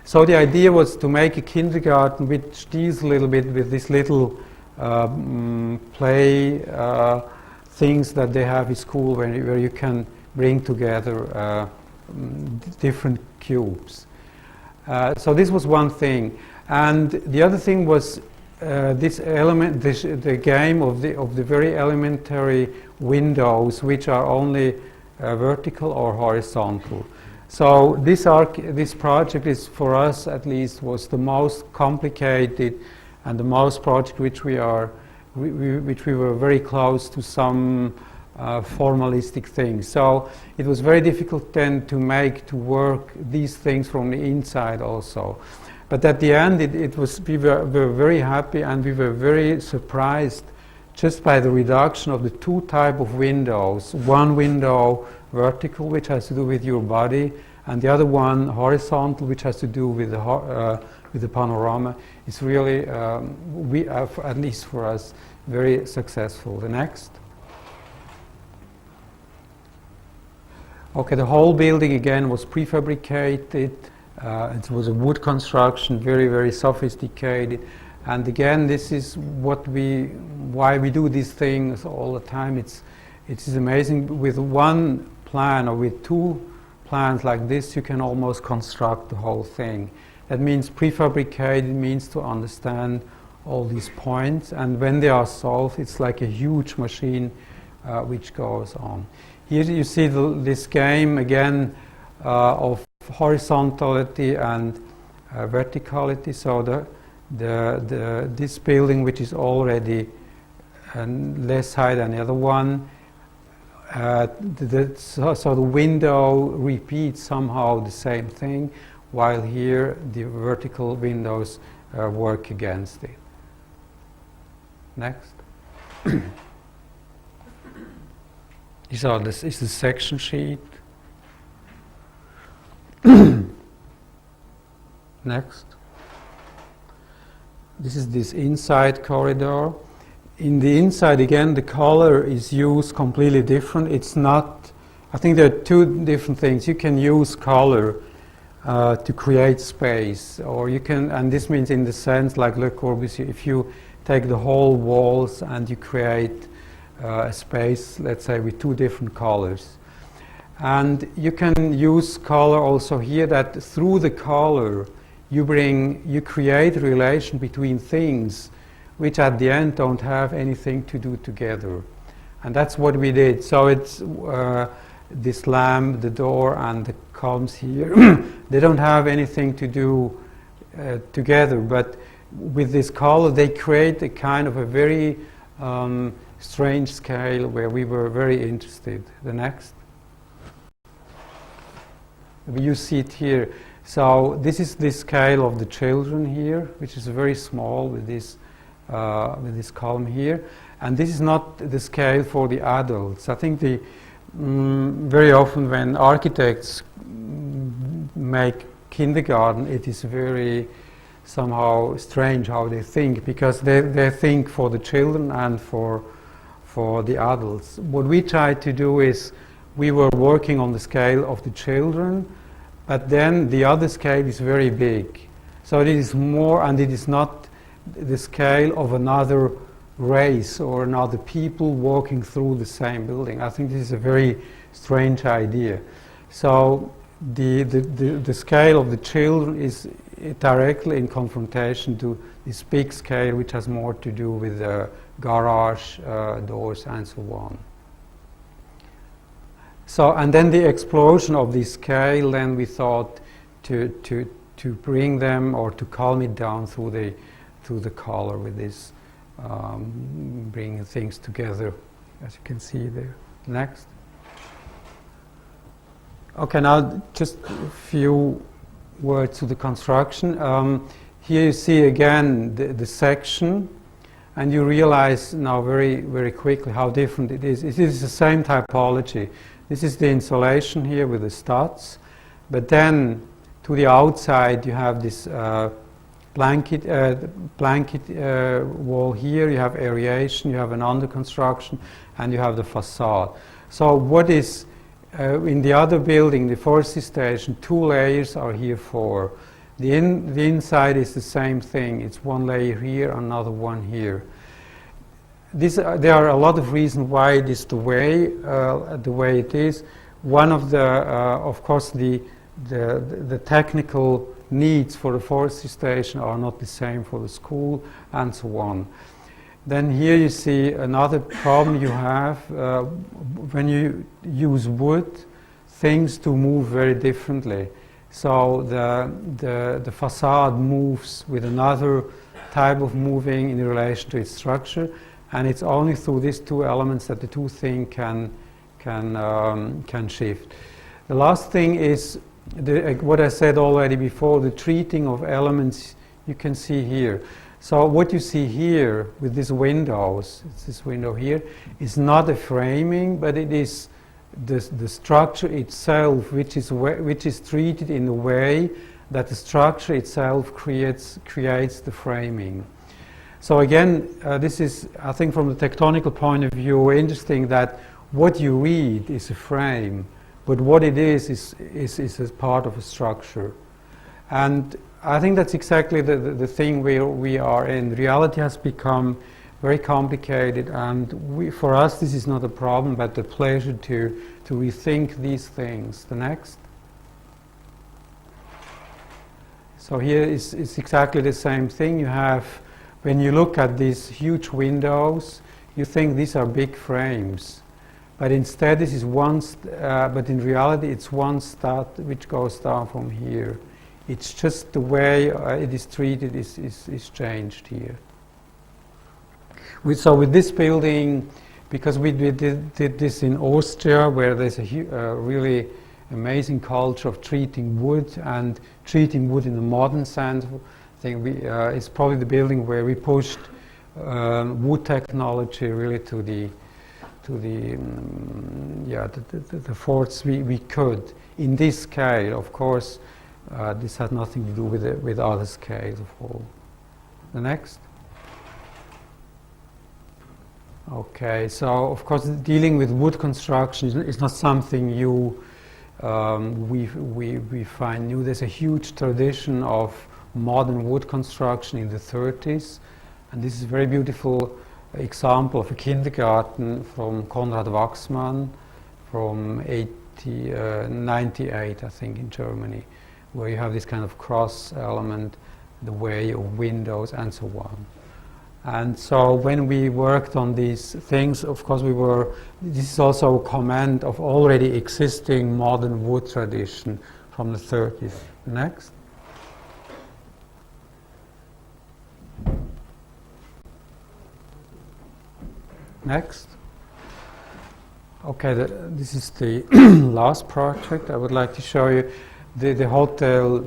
So the idea was to make a kindergarten which deals a little bit with this little play things that they have in school where you can bring together different cubes. So this was one thing, and the other thing was this element, the game of the very elementary windows, which are only vertical or horizontal. So this project is, for us at least, was the most complicated and the most project which we were very close to some formalistic things. So it was very difficult then to work these things from the inside also. But at the end we were very happy, and we were very surprised just by the reduction of the two type of windows. One window vertical, which has to do with your body, and the other one horizontal, which has to do with the panorama. It's really, at least for us, very successful. The next. Okay, the whole building again was prefabricated. It was a wood construction, very, very sophisticated. And again, this is why we do these things all the time. It is amazing. With one plan or with two plans like this, you can almost construct the whole thing. That means prefabricated means to understand all these points, and when they are solved, it's like a huge machine which goes on. Here you see this game again of horizontality and verticality. So this building, which is already less high than the other one, so the window repeats somehow the same thing, while here the vertical windows work against it. Next. This is the section sheet. Next. This is this inside corridor. In the inside, again, the color is used completely different. It's not, I think there are two different things. You can use color to create space, or you can, and this means in the sense like Le Corbusier, if you take the whole walls and you create a space, let's say, with two different colors. And you can use color also here, that through the color you create a relation between things which at the end don't have anything to do together. And that's what we did. So it's this lamp, the door, and the columns here. They don't have anything to do together, but with this color they create a kind of a very strange scale where we were very interested. The next. You see it here. So this is the scale of the children here, which is very small with this column here, and this is not the scale for the adults. I think very often when architects make kindergarten, it is very somehow strange how they think, because they think for the children and for the adults. What we tried to do is we were working on the scale of the children, but then the other scale is very big. So it is more, and it is not the scale of another race or another people walking through the same building. I think this is a very strange idea. So the scale of the children is directly in confrontation to this big scale, which has more to do with the garage doors and so on. So, and then the explosion of this scale, then we thought to bring them or to calm it down through the color with this, bringing things together, as you can see there. Next. Okay, now just a few words to the construction. Here you see again the section, and you realize now very, very quickly how different it is. It is the same typology. This is the insulation here with the studs, but then to the outside you have this blanket wall here, you have aeration, you have an under construction, and you have the facade. So what is in the other building, the forestry station, two layers are here for. The inside is the same thing. It's one layer here, another one here. There are a lot of reasons why it is the way it is. One of the, of course, the technical needs for the forestry station are not the same for the school, and so on. Then here you see another problem you have when you use wood, things to move very differently. So the facade moves with another type of moving in relation to its structure, and it's only through these two elements that the two things can shift. The last thing is what I said already before, the treating of elements you can see here. So what you see here with these windows, it's this window here, is not a framing, but it is the structure itself, which is treated in a way that the structure itself creates the framing. So again, this is, I think, from the tectonical point of view, interesting that what you read is a frame, but what it is a part of a structure. And I think that's exactly the thing where we are in. Reality has become very complicated, and for us this is not a problem, but a pleasure to rethink these things. The next. So here is exactly the same thing. You have, when you look at these huge windows, you think these are big frames, but instead this is one. But in reality, it's one stud which goes down from here. It's just the way it is treated is changed here. So with this building, because we did this in Austria, where there's a really amazing culture of treating wood, and treating wood in the modern sense. I think it's probably the building where we pushed wood technology really to the forts we could. In this scale, of course, this has nothing to do with other scales of all. The next. Okay, so of course dealing with wood construction is not something we find new. There's a huge tradition of modern wood construction in the 30s, and this is a very beautiful example of a kindergarten from Konrad Wachsmann from 98, I think, in Germany, where you have this kind of cross element, the way of windows and so on. And so when we worked on these things, of course this is also a comment of already existing modern wood tradition from the 30s. Next. Next. Okay, this is the last project I would like to show you. The hotel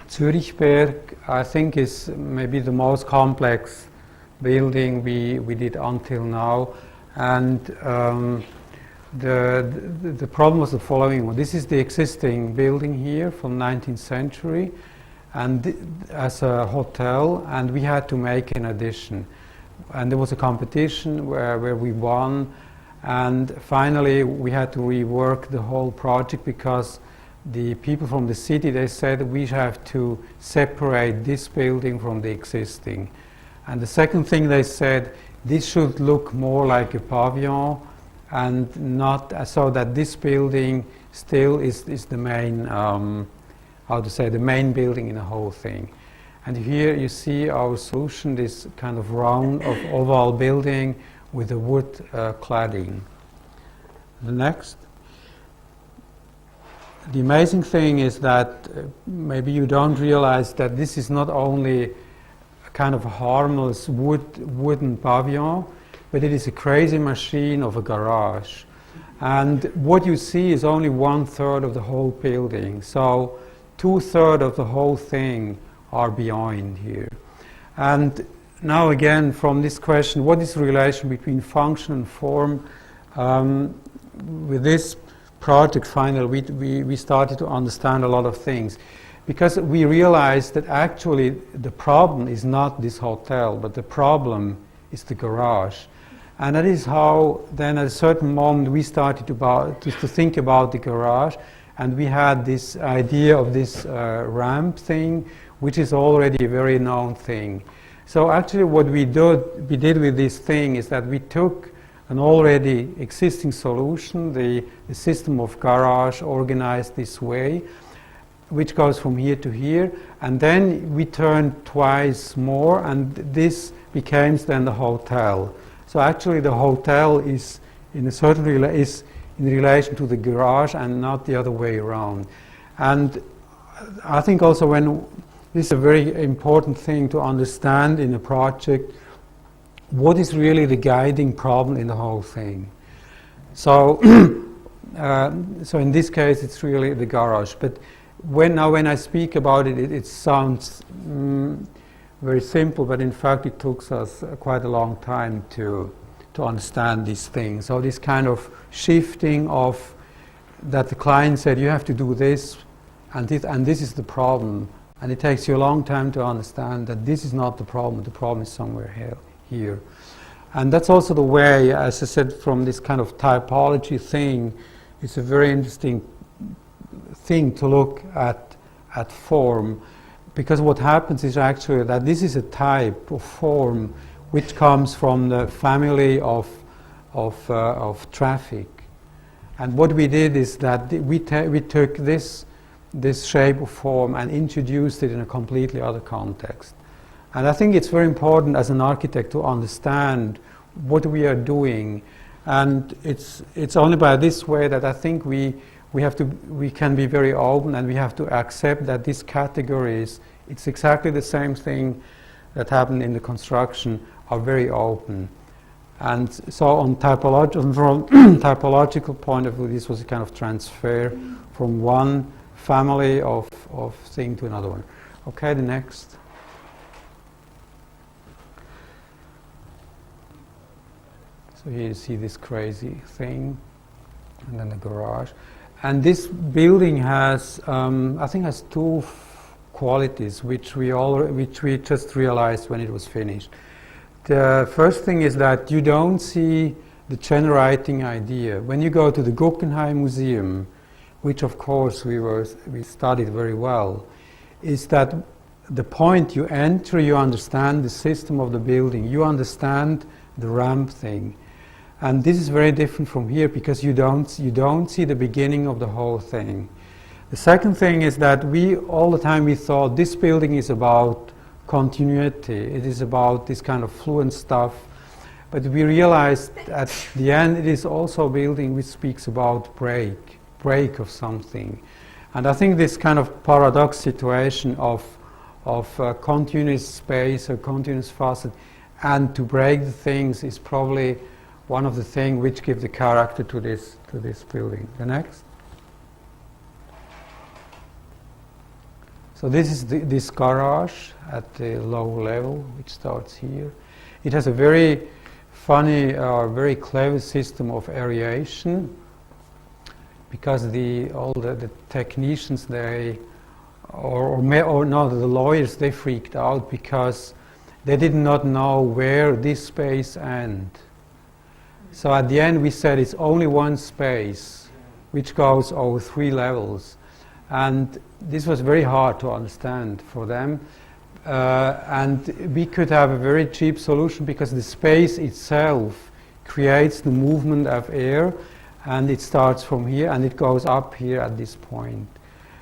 Zurichberg, I think, is maybe the most complex building we did until now, and the problem was the following one. This is the existing building here from 19th century, and as a hotel, and we had to make an addition, and there was a competition where we won, and finally we had to rework the whole project because the people from the city, they said we have to separate this building from the existing. And the second thing they said, this should look more like a pavilion, and not so that this building still is the main, the main building in the whole thing. And here you see our solution, this kind of round of oval building with a wood cladding. The next. The amazing thing is that maybe you don't realize that this is not only a kind of a harmless wooden pavilion, but it is a crazy machine of a garage. And what you see is only 1/3 of the whole building. So 2/3 of the whole thing are behind here. And now again, from this question, what is the relation between function and form? With this project finally we started to understand a lot of things, because we realized that actually the problem is not this hotel, but the problem is the garage. And that is how then at a certain moment we started to think about the garage, and we had this idea of this ramp thing, which is already a very known thing. So actually what we did with this thing is that we took an already existing solution, the system of garage organized this way, which goes from here to here, and then we turned twice more, and this became then the hotel. So actually the hotel is in a certain is in relation to the garage and not the other way around. And I think also this is a very important thing to understand in a project, what is really the guiding problem in the whole thing. So, so in this case, it's really the garage. But when I speak about it, it sounds very simple, but in fact, it took us quite a long time to understand these things. So this kind of shifting of that the client said, you have to do this, and this is the problem. And it takes you a long time to understand that this is not the problem is somewhere here. And that's also the way, as I said, from this kind of typology thing, it's a very interesting thing to look at form, because what happens is actually that this is a type of form which comes from the family of traffic. And what we did is that we took this shape of form and introduced it in a completely other context. And I think it's very important as an architect to understand what we are doing, and it's only by this way that I think we can be very open, and we have to accept that these categories, it's exactly the same thing that happened in the construction, are very open. And so on from typological point of view, this was a kind of transfer from one family of thing to another one. Okay, the next. So here you see this crazy thing, and then the garage. And this building has, I think, has two qualities which we just realized when it was finished. The first thing is that you don't see the generating idea. When you go to the Guggenheim Museum, which of course we studied very well, is that the point you enter, you understand the system of the building, you understand the ramp thing. And this is very different from here because you don't see the beginning of the whole thing. The second thing is that all the time we thought this building is about continuity, it is about this kind of fluent stuff, but we realized at the end it is also a building which speaks about break of something. And I think this kind of paradox situation of continuous space or continuous facet and to break the things is probably one of the things which give the character to this building. The next. So this is this garage at the low level, which starts here. It has a very funny, very clever system of aeration, because all the technicians, the lawyers, they freaked out because they did not know where this space ends. So at the end we said it's only one space which goes over 3 levels. And this was very hard to understand for them. And we could have a very cheap solution because the space itself creates the movement of air, and it starts from here and it goes up here at this point.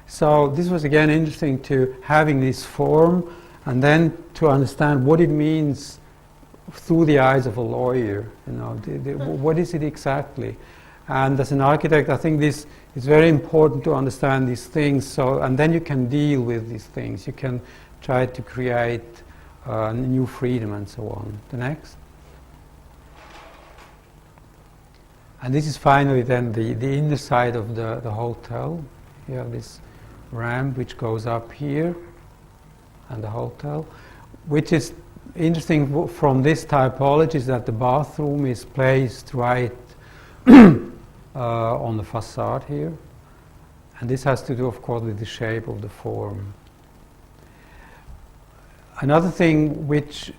So this was again interesting to having this form and then to understand what it means through the eyes of a lawyer. What is it exactly? And as an architect, I think this is very important to understand these things. So, and then you can deal with these things. You can try to create new freedom and so on. The next. And this is finally then the inner side of the hotel. You have this ramp which goes up here, and the hotel, which is interesting from this typology is that the bathroom is placed right on the facade here, and this has to do, of course, with the shape of the form. Another thing which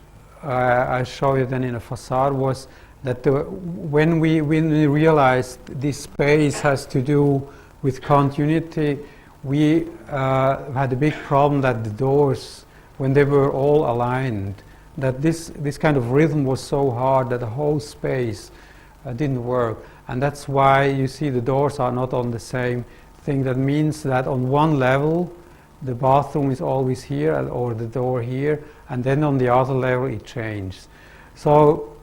I show you then in a facade was that when we realized this space has to do with continuity, we had a big problem that the doors, when they were all aligned, that this kind of rhythm was so hard that the whole space didn't work. And that's why you see the doors are not on the same thing. That means that on one level the bathroom is always here or the door here, and then on the other level it changes. So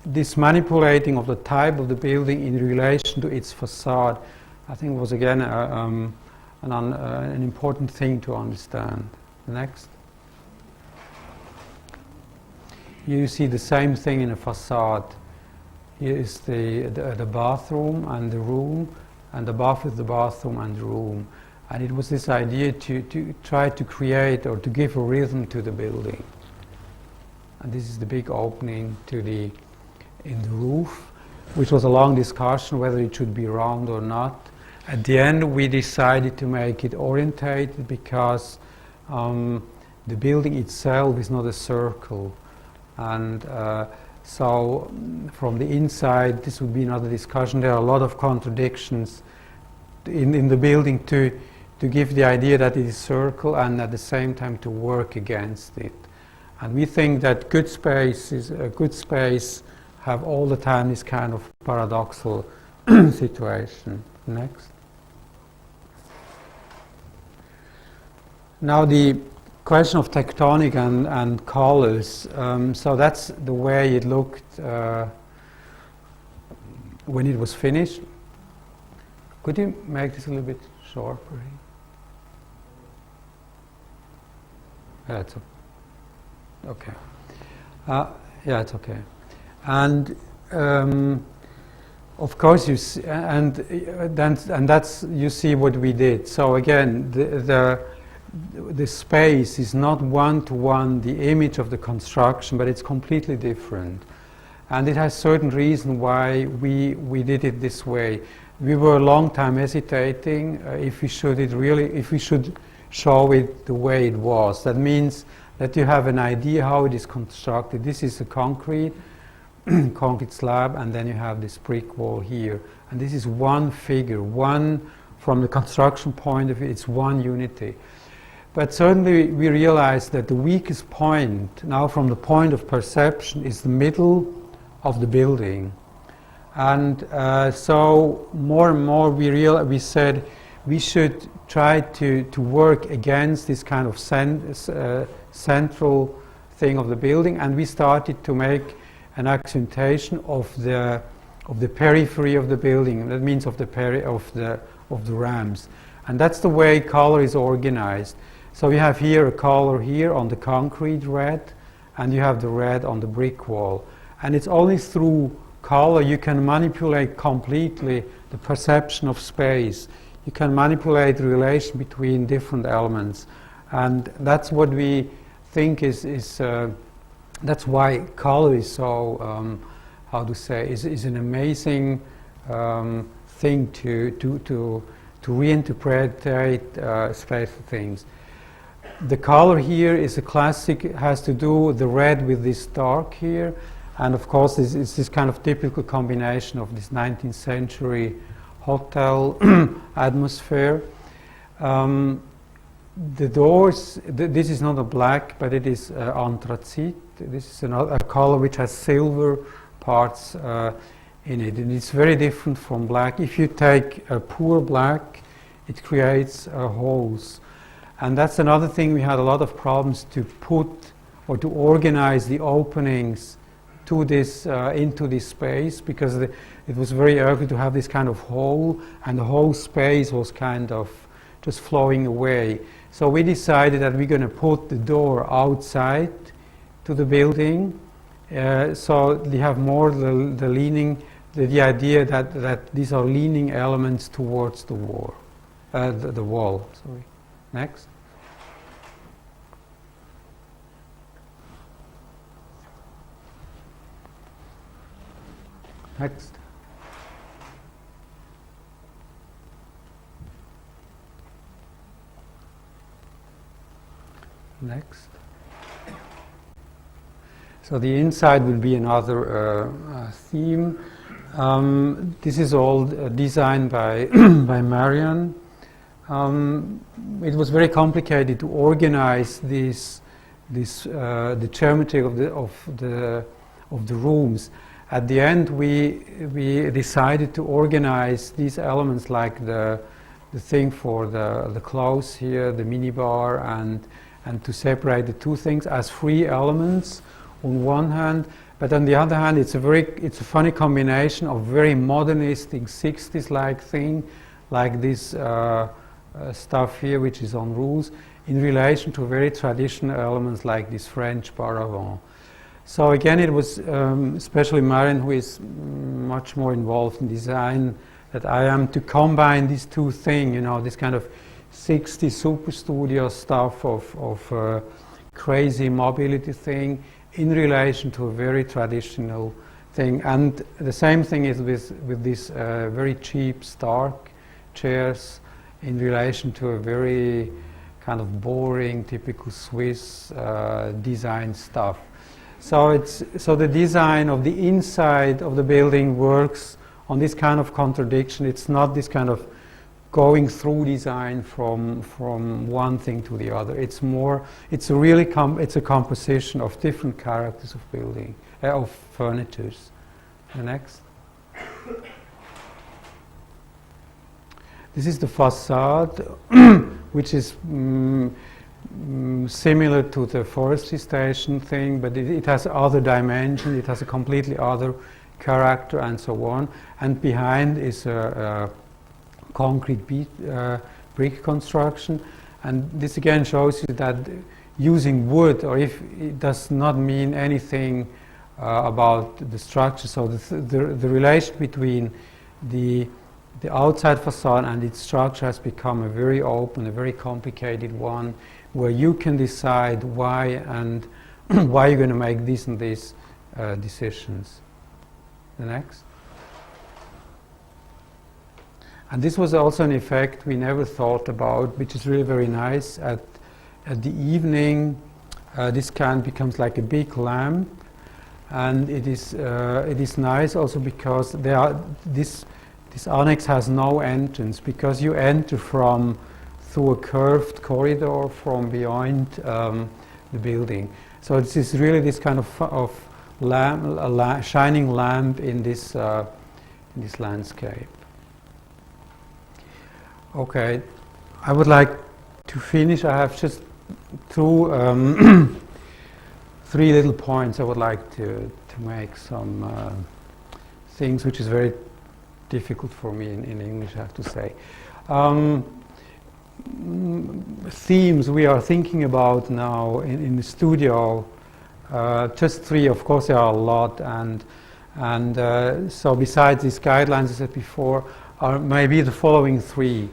this manipulating of the type of the building in relation to its facade, I think was again an important thing to understand. Next. You see the same thing in a facade. Here is the bathroom and the room, and above is the bathroom and the room. And it was this idea to try to create or to give a rhythm to the building. And this is the big opening in the roof, which was a long discussion whether it should be round or not. At the end we decided to make it orientated because the building itself is not a circle. And so from the inside, this would be another discussion. There are a lot of contradictions in the building to give the idea that it is circle and at the same time to work against it. And we think that good space have all the time this kind of paradoxical situation. Next. Now the question of tectonic and colors. So that's the way it looked when it was finished. Could you make this a little bit sharper? Yeah, it's okay. Yeah, it's okay. And of course, you see, and that's you see what we did. So again, the space is not one-to-one the image of the construction, but it's completely different, and it has certain reason why we did it this way. We were a long time hesitating if we should show it the way it was. That means that you have an idea how it is constructed. This is a concrete slab, and then you have this brick wall here. And this is one figure, from the construction point of view, it's one unity. But certainly we realized that the weakest point, now from the point of perception, is the middle of the building. And so more and more we said we should try to work against this kind of central thing of the building, and we started to make an accentuation of the periphery of the building. That means of the ramps, and that's the way color is organized. So we have here a color here on the concrete red, and you have the red on the brick wall, and it's only through color you can manipulate completely the perception of space. You can manipulate the relation between different elements, and that's what we think is that's why color is so is an amazing thing to reinterpret spatial things. The color here is a classic, has to do the red with this dark here, and of course it's this kind of typical combination of this 19th century hotel atmosphere. The doors, this is not a black, but it is anthracite. This is a color which has silver parts in it, and it's very different from black. If you take a pure black, it creates holes. And that's another thing, we had a lot of problems to put or to organize the openings to this into this space, because it was very ugly to have this kind of hole, and the whole space was kind of just flowing away. So we decided that we're going to put the door outside to the building, so they have more the leaning, the idea that these are leaning elements towards the wall. The wall. Sorry. Next. Next. Next. So the inside will be another theme. This is all designed by by Marianne. It was very complicated to organize the geometry of the rooms. At the end, we decided to organize these elements, like the thing for the clothes here, the minibar, and to separate the two things as free elements on one hand, but on the other hand, it's a funny combination of very modernistic 60s-like thing, like this stuff here, which is on rules, in relation to very traditional elements like this French paravent. So again, it was especially Marianne, who is much more involved in design that I am, to combine these two things, this kind of 60s super studio stuff of crazy mobility thing in relation to a very traditional thing. And the same thing is with these very cheap Stark chairs in relation to a very kind of boring, typical Swiss design stuff. So the design of the inside of the building works on this kind of contradiction. It's not this kind of going through design from one thing to the other. It's a composition of different characters of building, of furnitures. The next. This is the facade, which is similar to the forestry station thing, but it has other dimension, it has a completely other character, and so on. And behind is a concrete brick construction, and this again shows you that using wood, or if it does not mean anything about the structure. So the relation between the outside facade and its structure has become a very open, a very complicated one, where you can decide why and why you're going to make these and these decisions. The next. And this was also an effect we never thought about, which is really very nice. At the evening, this can becomes like a big lamp, and it is nice also because this annex has no entrance, because you enter through a curved corridor from behind the building. So it is really this kind of lamp, shining lamp in this landscape. Okay, I would like to finish. I have just three little points I would like to make, some things which is very difficult for me in English, I have to say. Themes we are thinking about now in the studio, just three. Of course there are a lot, and so besides these guidelines I said before, are maybe the following three.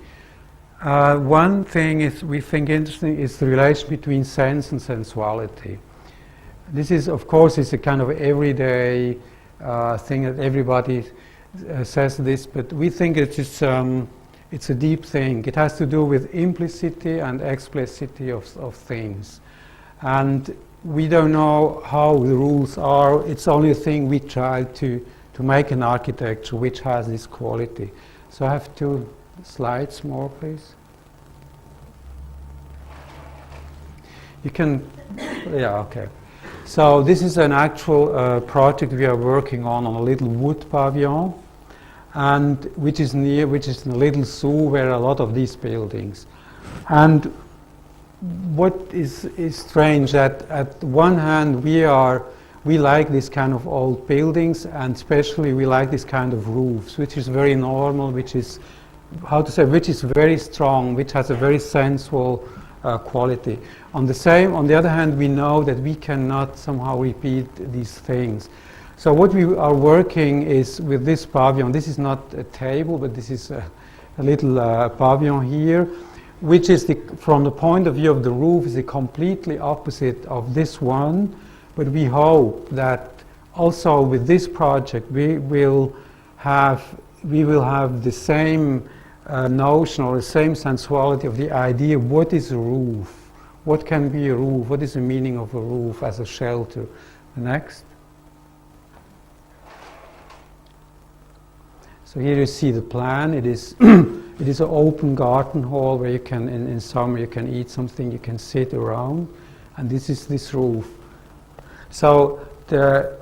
One thing is we think interesting is the relation between sense and sensuality. This is, of course, is a kind of everyday thing that everybody says this, but we think it's a deep thing. It has to do with implicity and explicity of things, and we don't know how the rules are. It's only a thing we try to make an architecture which has this quality. So I have 2 slides more, please. You can, yeah, okay. So this is an actual project we are working on a little wood pavilion, and which is in a little zoo where a lot of these buildings. And what is strange that at one hand we like this kind of old buildings, and especially we like this kind of roofs, which is very normal, which is very strong, which has a very sensual quality. On the other hand, we know that we cannot somehow repeat these things. So what we are working is with this pavilion. This is not a table, but this is a little pavilion here, which is from the point of view of the roof is the completely opposite of this one. But we hope that also with this project we will have the same notion or the same sensuality of the idea. What is a roof? What can be a roof? What is the meaning of a roof as a shelter? Next. So here you see the plan. It is it is an open garden hall where you can in summer you can eat something, you can sit around, and this is this roof. So the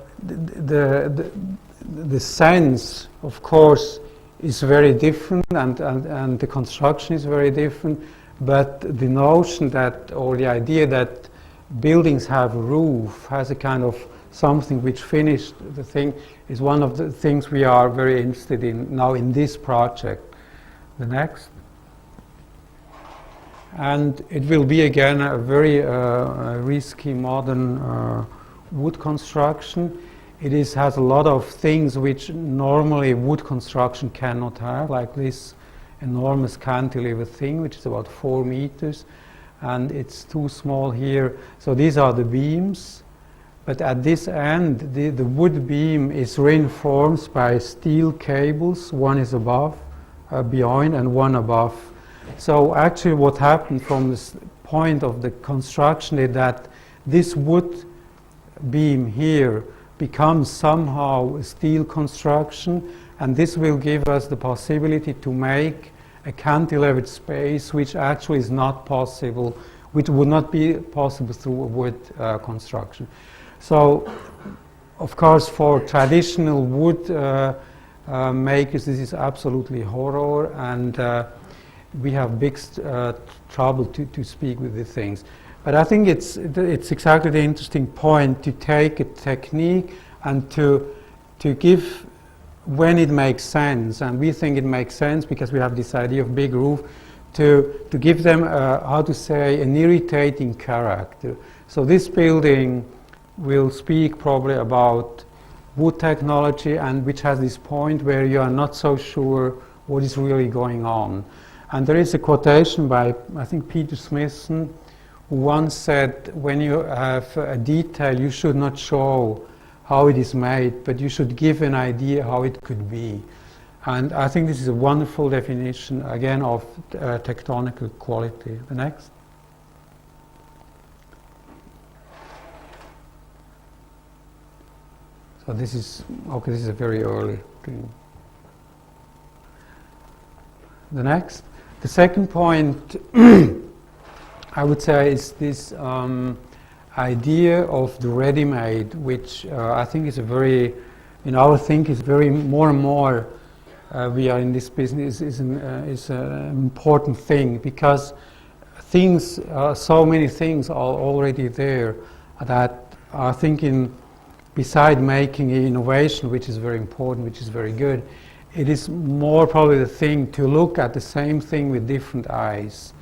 sense, of course, is very different, and the construction is very different, but the notion that, or the idea that buildings have a roof, has a kind of something which finished the thing, is one of the things we are very interested in now in this project. The next. And it will be again a very risky modern wood construction. It has a lot of things which normally wood construction cannot have, like this enormous cantilever thing, which is about 4 meters, and it's too small here. So these are the beams, but at this end, the wood beam is reinforced by steel cables. One is above, behind, and one above. So actually what happened from this point of the construction is that this wood beam here becomes somehow a steel construction, and this will give us the possibility to make a cantilevered space which actually is not possible, which would not be possible through a wood construction. So, of course, for traditional wood makers, this is absolutely horror, and we have big trouble to speak with these things. But I think it's exactly the interesting point to take a technique and to give when it makes sense, and we think it makes sense because we have this idea of big roof, to give them how to say an irritating character. So this building will speak probably about wood technology, and which has this point where you are not so sure what is really going on. And there is a quotation by, I think, Peter Smithson, who once said, when you have a detail, you should not show how it is made, but you should give an idea how it could be. And I think this is a wonderful definition, again, of tectonic quality. The next. So this is, okay, this is a very early thing. The next. The second point, I would say, is this idea of the ready-made, which I think is a very, in our thinking, is very more and more we are in this business is an important thing, because things, so many things are already there that are thinking, beside making innovation, which is very important, which is very good, it is more probably the thing to look at the same thing with different eyes.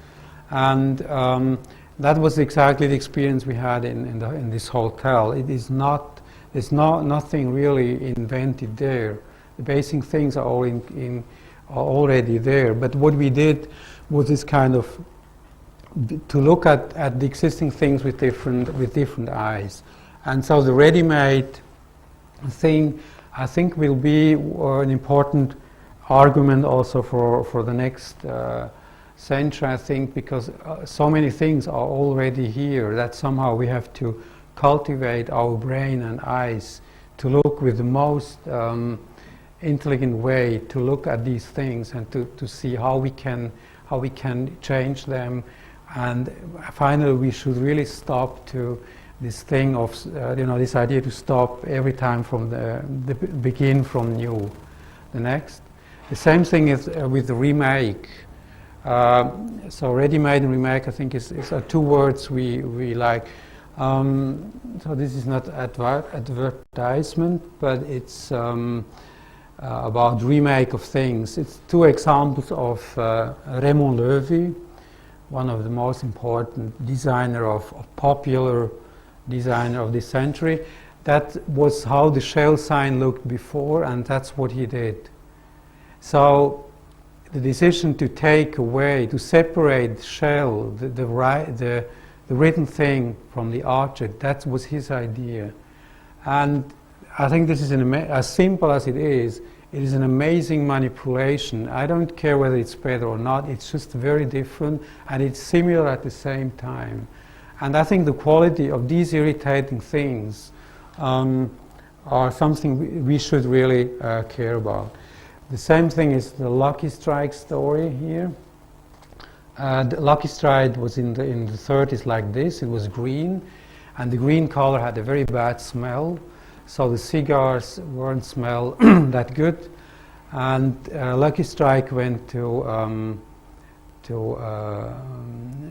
And that was exactly the experience we had in this hotel. It is not, there's nothing really invented there. The basic things are all are already there. But what we did was this kind of to look at the existing things with different eyes. And so the ready-made thing, I think, will be an important argument also for the next century, I think, because so many things are already here that somehow we have to cultivate our brain and eyes to look with the most intelligent way to look at these things and to see how we can change them. And finally, we should really stop to this thing of this idea to stop every time from the begin from new. The next, the same thing is with the remake. So ready-made and remake, I think, is two words we like. So this is not advertisement, but it's about remake of things. It's two examples of Raymond Loewy, one of the most important designer of popular designer of this century. That was how the shell sign looked before, and that's what he did. So the decision to take away, to separate the shell, the written thing from the object, that was his idea. And I think this is as simple as it is an amazing manipulation. I don't care whether it's better or not, it's just very different, and it's similar at the same time. And I think the quality of these irritating things are something we should really care about. The same thing is the Lucky Strike story here. The Lucky Strike was in the 30s like this. It was green, and the green color had a very bad smell, so the cigars weren't smell that good. And Lucky Strike went to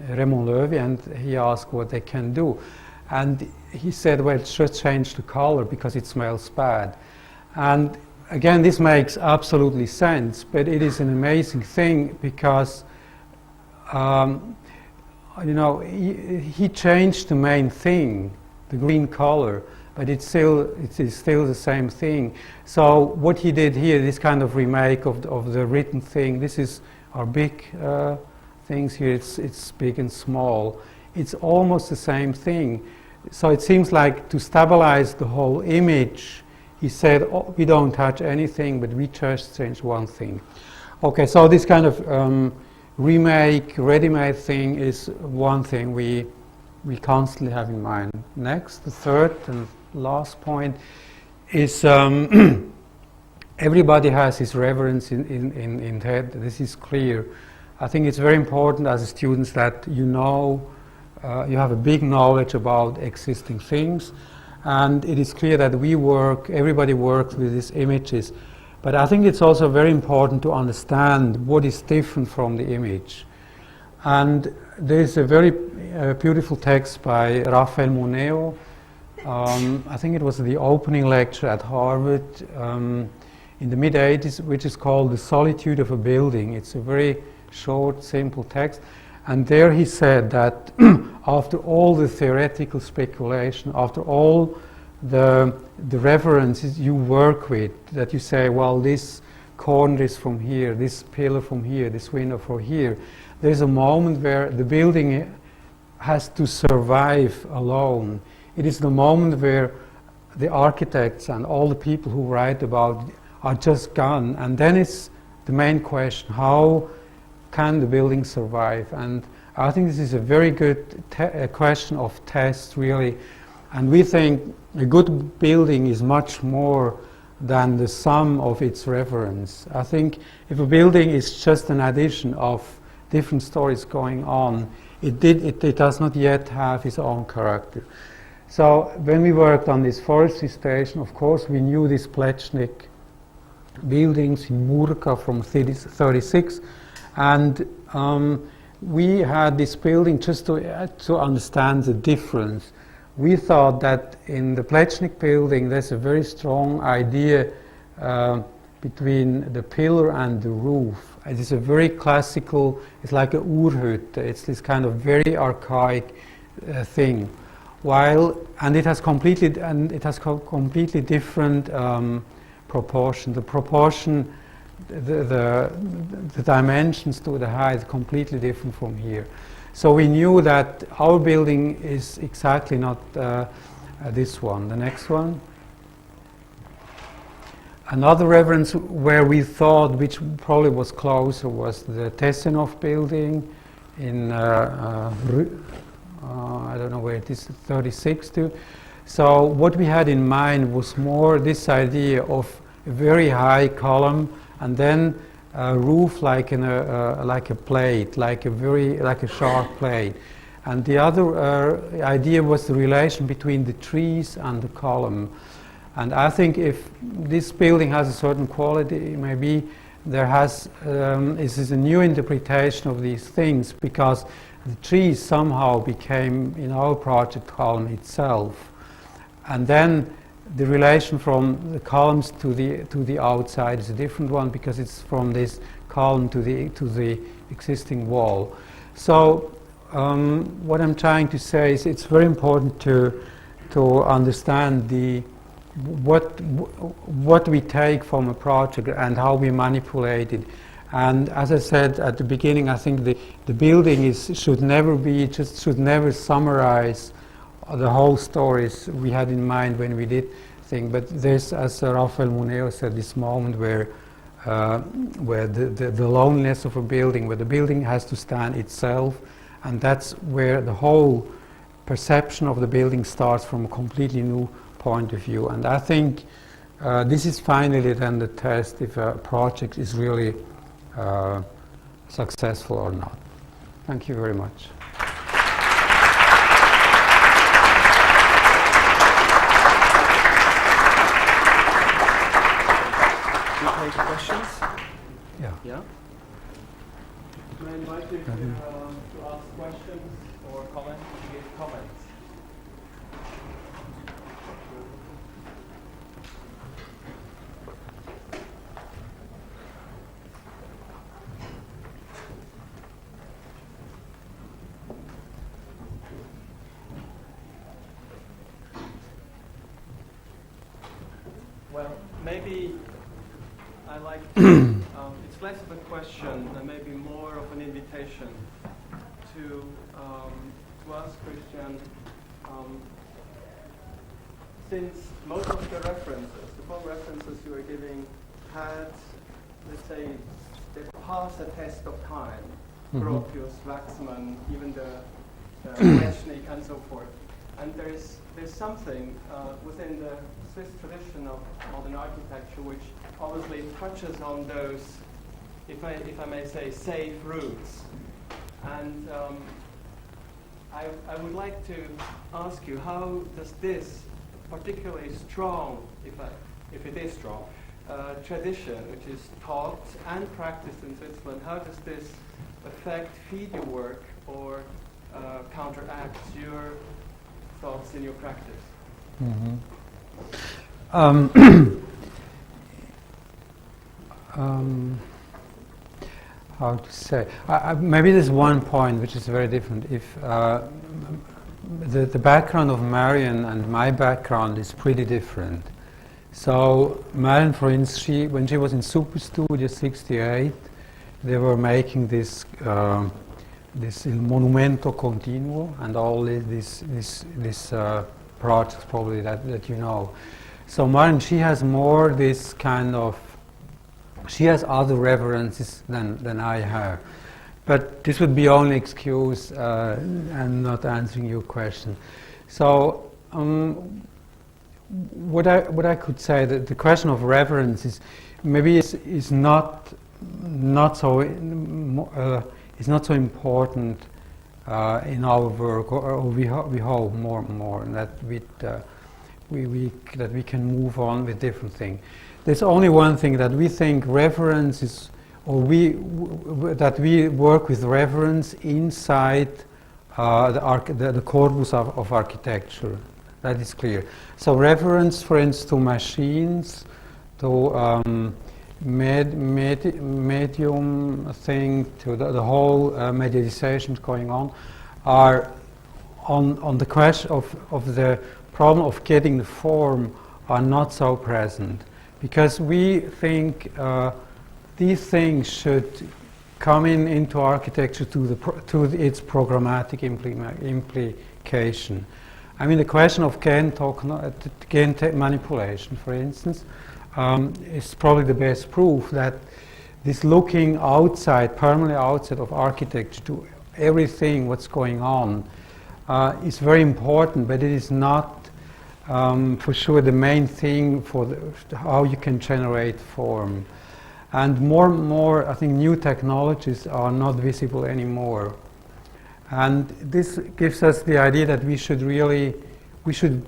Raymond Loewy, and he asked what they can do. And he said, well, just change the color because it smells bad. And again, this makes absolutely sense, but it is an amazing thing because he changed the main thing, the green color, but it is still the same thing. So what he did here, this kind of remake of the written thing, this is our big things here, it's big and small. It's almost the same thing. So it seems like to stabilize the whole image, he said, oh, we don't touch anything, but we just change one thing. Okay, so this kind of remake, ready-made thing is one thing we constantly have in mind. Next, the third and last point is everybody has his reverence in head. This is clear. I think it's very important as students that you have a big knowledge about existing things, and it is clear that everybody works with these images. But I think it's also very important to understand what is different from the image. And there's a very beautiful text by Raphael Moneo. I think it was the opening lecture at Harvard in the mid-80s, which is called The Solitude of a Building. It's a very short, simple text. And there he said that after all the theoretical speculation, after all the references you work with, that you say, well, this corner is from here, this pillar from here, this window from here, there's a moment where the building has to survive alone. It is the moment where the architects and all the people who write about it are just gone, and then it's the main question: how can the building survive? And I think this is a very good question of test, really. And we think a good building is much more than the sum of its reference. I think if a building is just an addition of different stories going on, it does not yet have its own character. So when we worked on this forestry station, of course we knew these Plečnik buildings in Murka from 36, and we had this building just to understand the difference. We thought that in the Plečnik building there's a very strong idea between the pillar and the roof. It is a very classical, it's like a Urhütte, it's this kind of very archaic thing. And it has completely different proportion. The proportion, the dimensions to the height is completely different from here. So we knew that our building is exactly not this one. The next one. Another reference where we thought, which probably was closer, was the Tessenhof building in I don't know where it is, 36 too. So what we had in mind was more this idea of a very high column and then a roof like a plate, like a sharp plate. And the other idea was the relation between the trees and the column. And I think if this building has a certain quality, maybe this is a new interpretation of these things, because the trees somehow became, in our project, column itself. And then the relation from the columns to the outside is a different one, because it's from this column to the existing wall. So what I'm trying to say is it's very important to understand what we take from a project and how we manipulate it. And as I said at the beginning, I think the building should never summarize the whole stories we had in mind when we did things. But there's, as Rafael Muneo said, this moment where the loneliness of a building, where the building has to stand itself, and that's where the whole perception of the building starts from a completely new point of view. And I think this is finally then the test if a project is really successful or not. Thank you very much. Do you take questions? Yeah. Yeah? May I invite you to ask questions or comments, to give comments? Well, maybe I like to, it's less of a question and maybe more of an invitation to ask Christian, since most of the references, the four references you are giving had, let's say, they pass a test of time, Gropius, Waxman, even the Plečnik and so forth. And there's something within the Swiss tradition of modern architecture which obviously touches on those, if I may say, safe roots. And I would like to ask you, how does this particularly strong, if it is strong, tradition which is taught and practiced in Switzerland, how does this feed your work or counteract your thoughts in your practice? Mm-hmm. how to say, maybe there's one point which is very different. If the background of Marianne and my background is pretty different. So Marianne, for instance, when she was in Super Studio 68, they were making this this Il Monumento Continuo and all this projects probably that you know. So Marianne, she has more this kind of, she has other references than I have. But this would be only excuse and not answering your question. So what I could say, that the question of reference is maybe is not so it's not so important in our work, or we hope more that we can move on with different things. There's only one thing that we think reference is, or that we work with reference inside the corpus of architecture. That is clear. So reference, for instance, to machines, to medium thing, to the whole medialization going on, are on the question of the problem of getting the form are not so present, because we think these things should come into architecture to its programmatic implication. I mean, the question of gen manipulation, for instance, is probably the best proof that this looking outside, permanently outside of architecture to everything what's going on is very important, but it is not for sure the main thing for how you can generate form. And more, I think new technologies are not visible anymore. And this gives us the idea that we should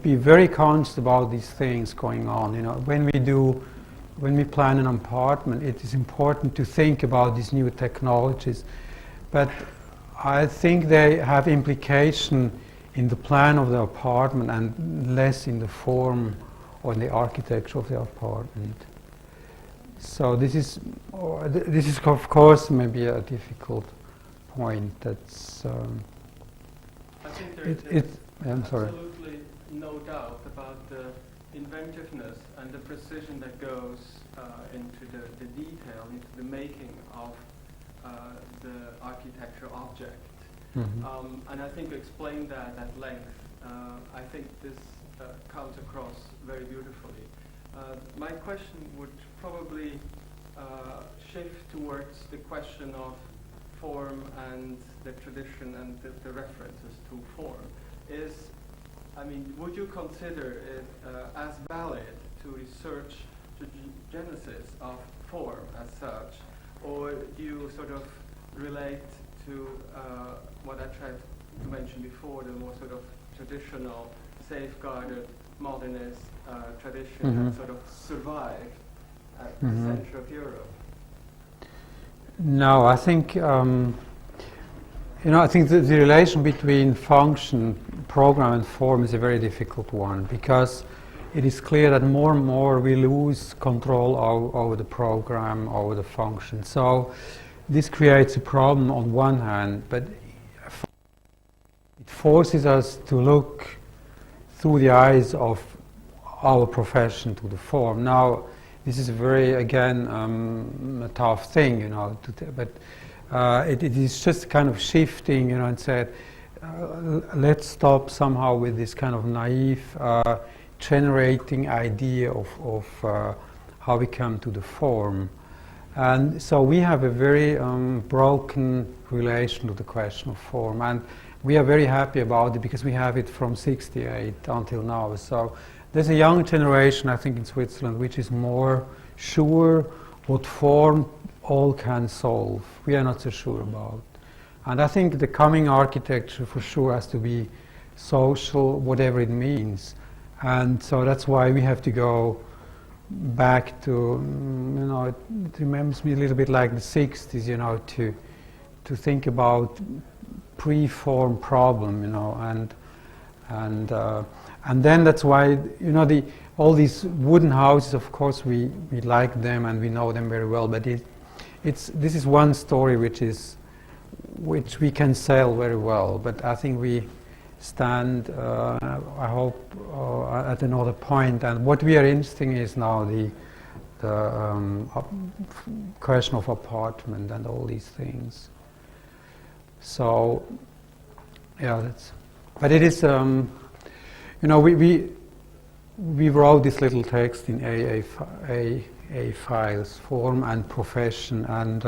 be very conscious about these things going on. You know, when we plan an apartment, it is important to think about these new technologies. But I think they have implication in the plan of the apartment and less in the form or in the architecture of the apartment. So this is of course maybe a difficult point. That's I think there's absolutely no doubt about the inventiveness and the precision that goes into the detail, into the making of the architecture object. Mm-hmm. And I think you explained that at length. I think this comes across very beautifully. My question would probably shift towards the question of form and the tradition and the references to form. Would you consider it as valid to research the genesis of form as such, or do you sort of relate to what I tried to mention before, the more sort of traditional, safeguarded, modernist tradition mm-hmm. that sort of survived at mm-hmm. the center of Europe? No, I think I think the relation between function, program, and form is a very difficult one, because it is clear that more and more we lose control over the program, over the function. So this creates a problem on one hand, but it forces us to look through the eyes of our profession to the form. Now, this is a very, again, a tough thing, but it is just kind of shifting, and said, let's stop somehow with this kind of naive generating idea of how we come to the form. And so we have a very broken relation to the question of form, and we are very happy about it because we have it from 68 until now. So there's a young generation, I think, in Switzerland, which is more sure what form all can solve. We are not so sure about. And I think the coming architecture for sure has to be social, whatever it means. And so that's why we have to go back to, it remembers me a little bit like the 60s, to think about pre-form problem, and then that's why, all these wooden houses, of course, we like them and we know them very well, but it this is one story which we can sell very well, but I think we stand, I hope, at another point. And what we are interested in is now the question of apartment and all these things. So, yeah, but it is, you know, we wrote this little text in AA files, form and profession, and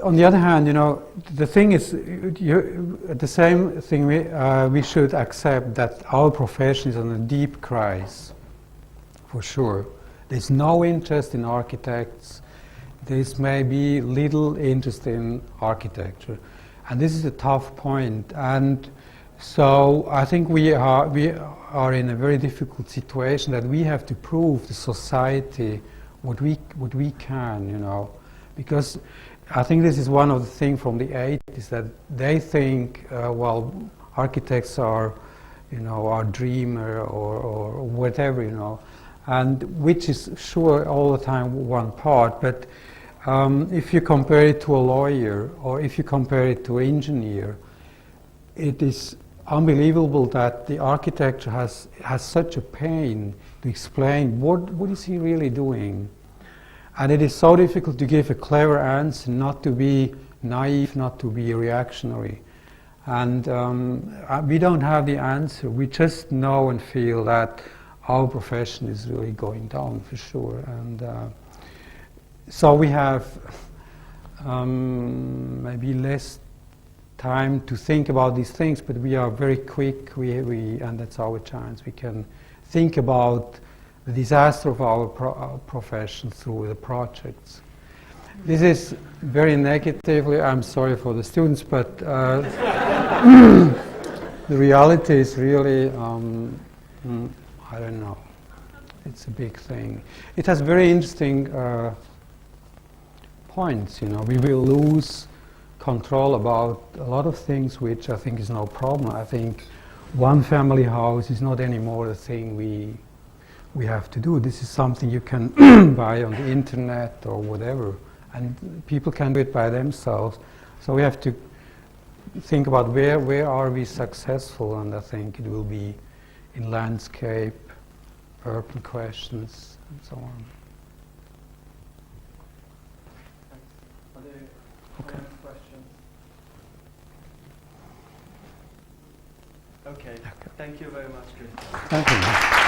on the other hand, you know, the thing is, the same thing, we should accept that our profession is on a deep crisis, for sure. There's no interest in architects. There's maybe little interest in architecture, and this is a tough point. And so I think we are in a very difficult situation that we have to prove to society what we can, you know, because I think this is one of the things from the 80s that they think, well, architects are, you know, are dreamer or whatever, you know, and which is sure all the time one part, but if you compare it to a lawyer or if you compare it to an engineer, it is unbelievable that the architecture has such a pain to explain what is he really doing. And it is so difficult to give a clever answer, not to be naive, not to be reactionary. And we don't have the answer. We just know and feel that our profession is really going down for sure. And so we have maybe less time to think about these things, but we are very quick, and that's our chance. We can think about the disaster of our profession through the projects. This is very negatively, I'm sorry for the students, but the reality is really, I don't know, it's a big thing. It has very interesting points, you know. We will lose control about a lot of things, which I think is no problem. I think one family house is not anymore the thing we have to do. This is something you can buy on the internet or whatever, and people can do it by themselves. So we have to think about where are we successful, and I think it will be in landscape, urban questions, and so on. Okay. Okay. Thank you very much, Chris. Thank you.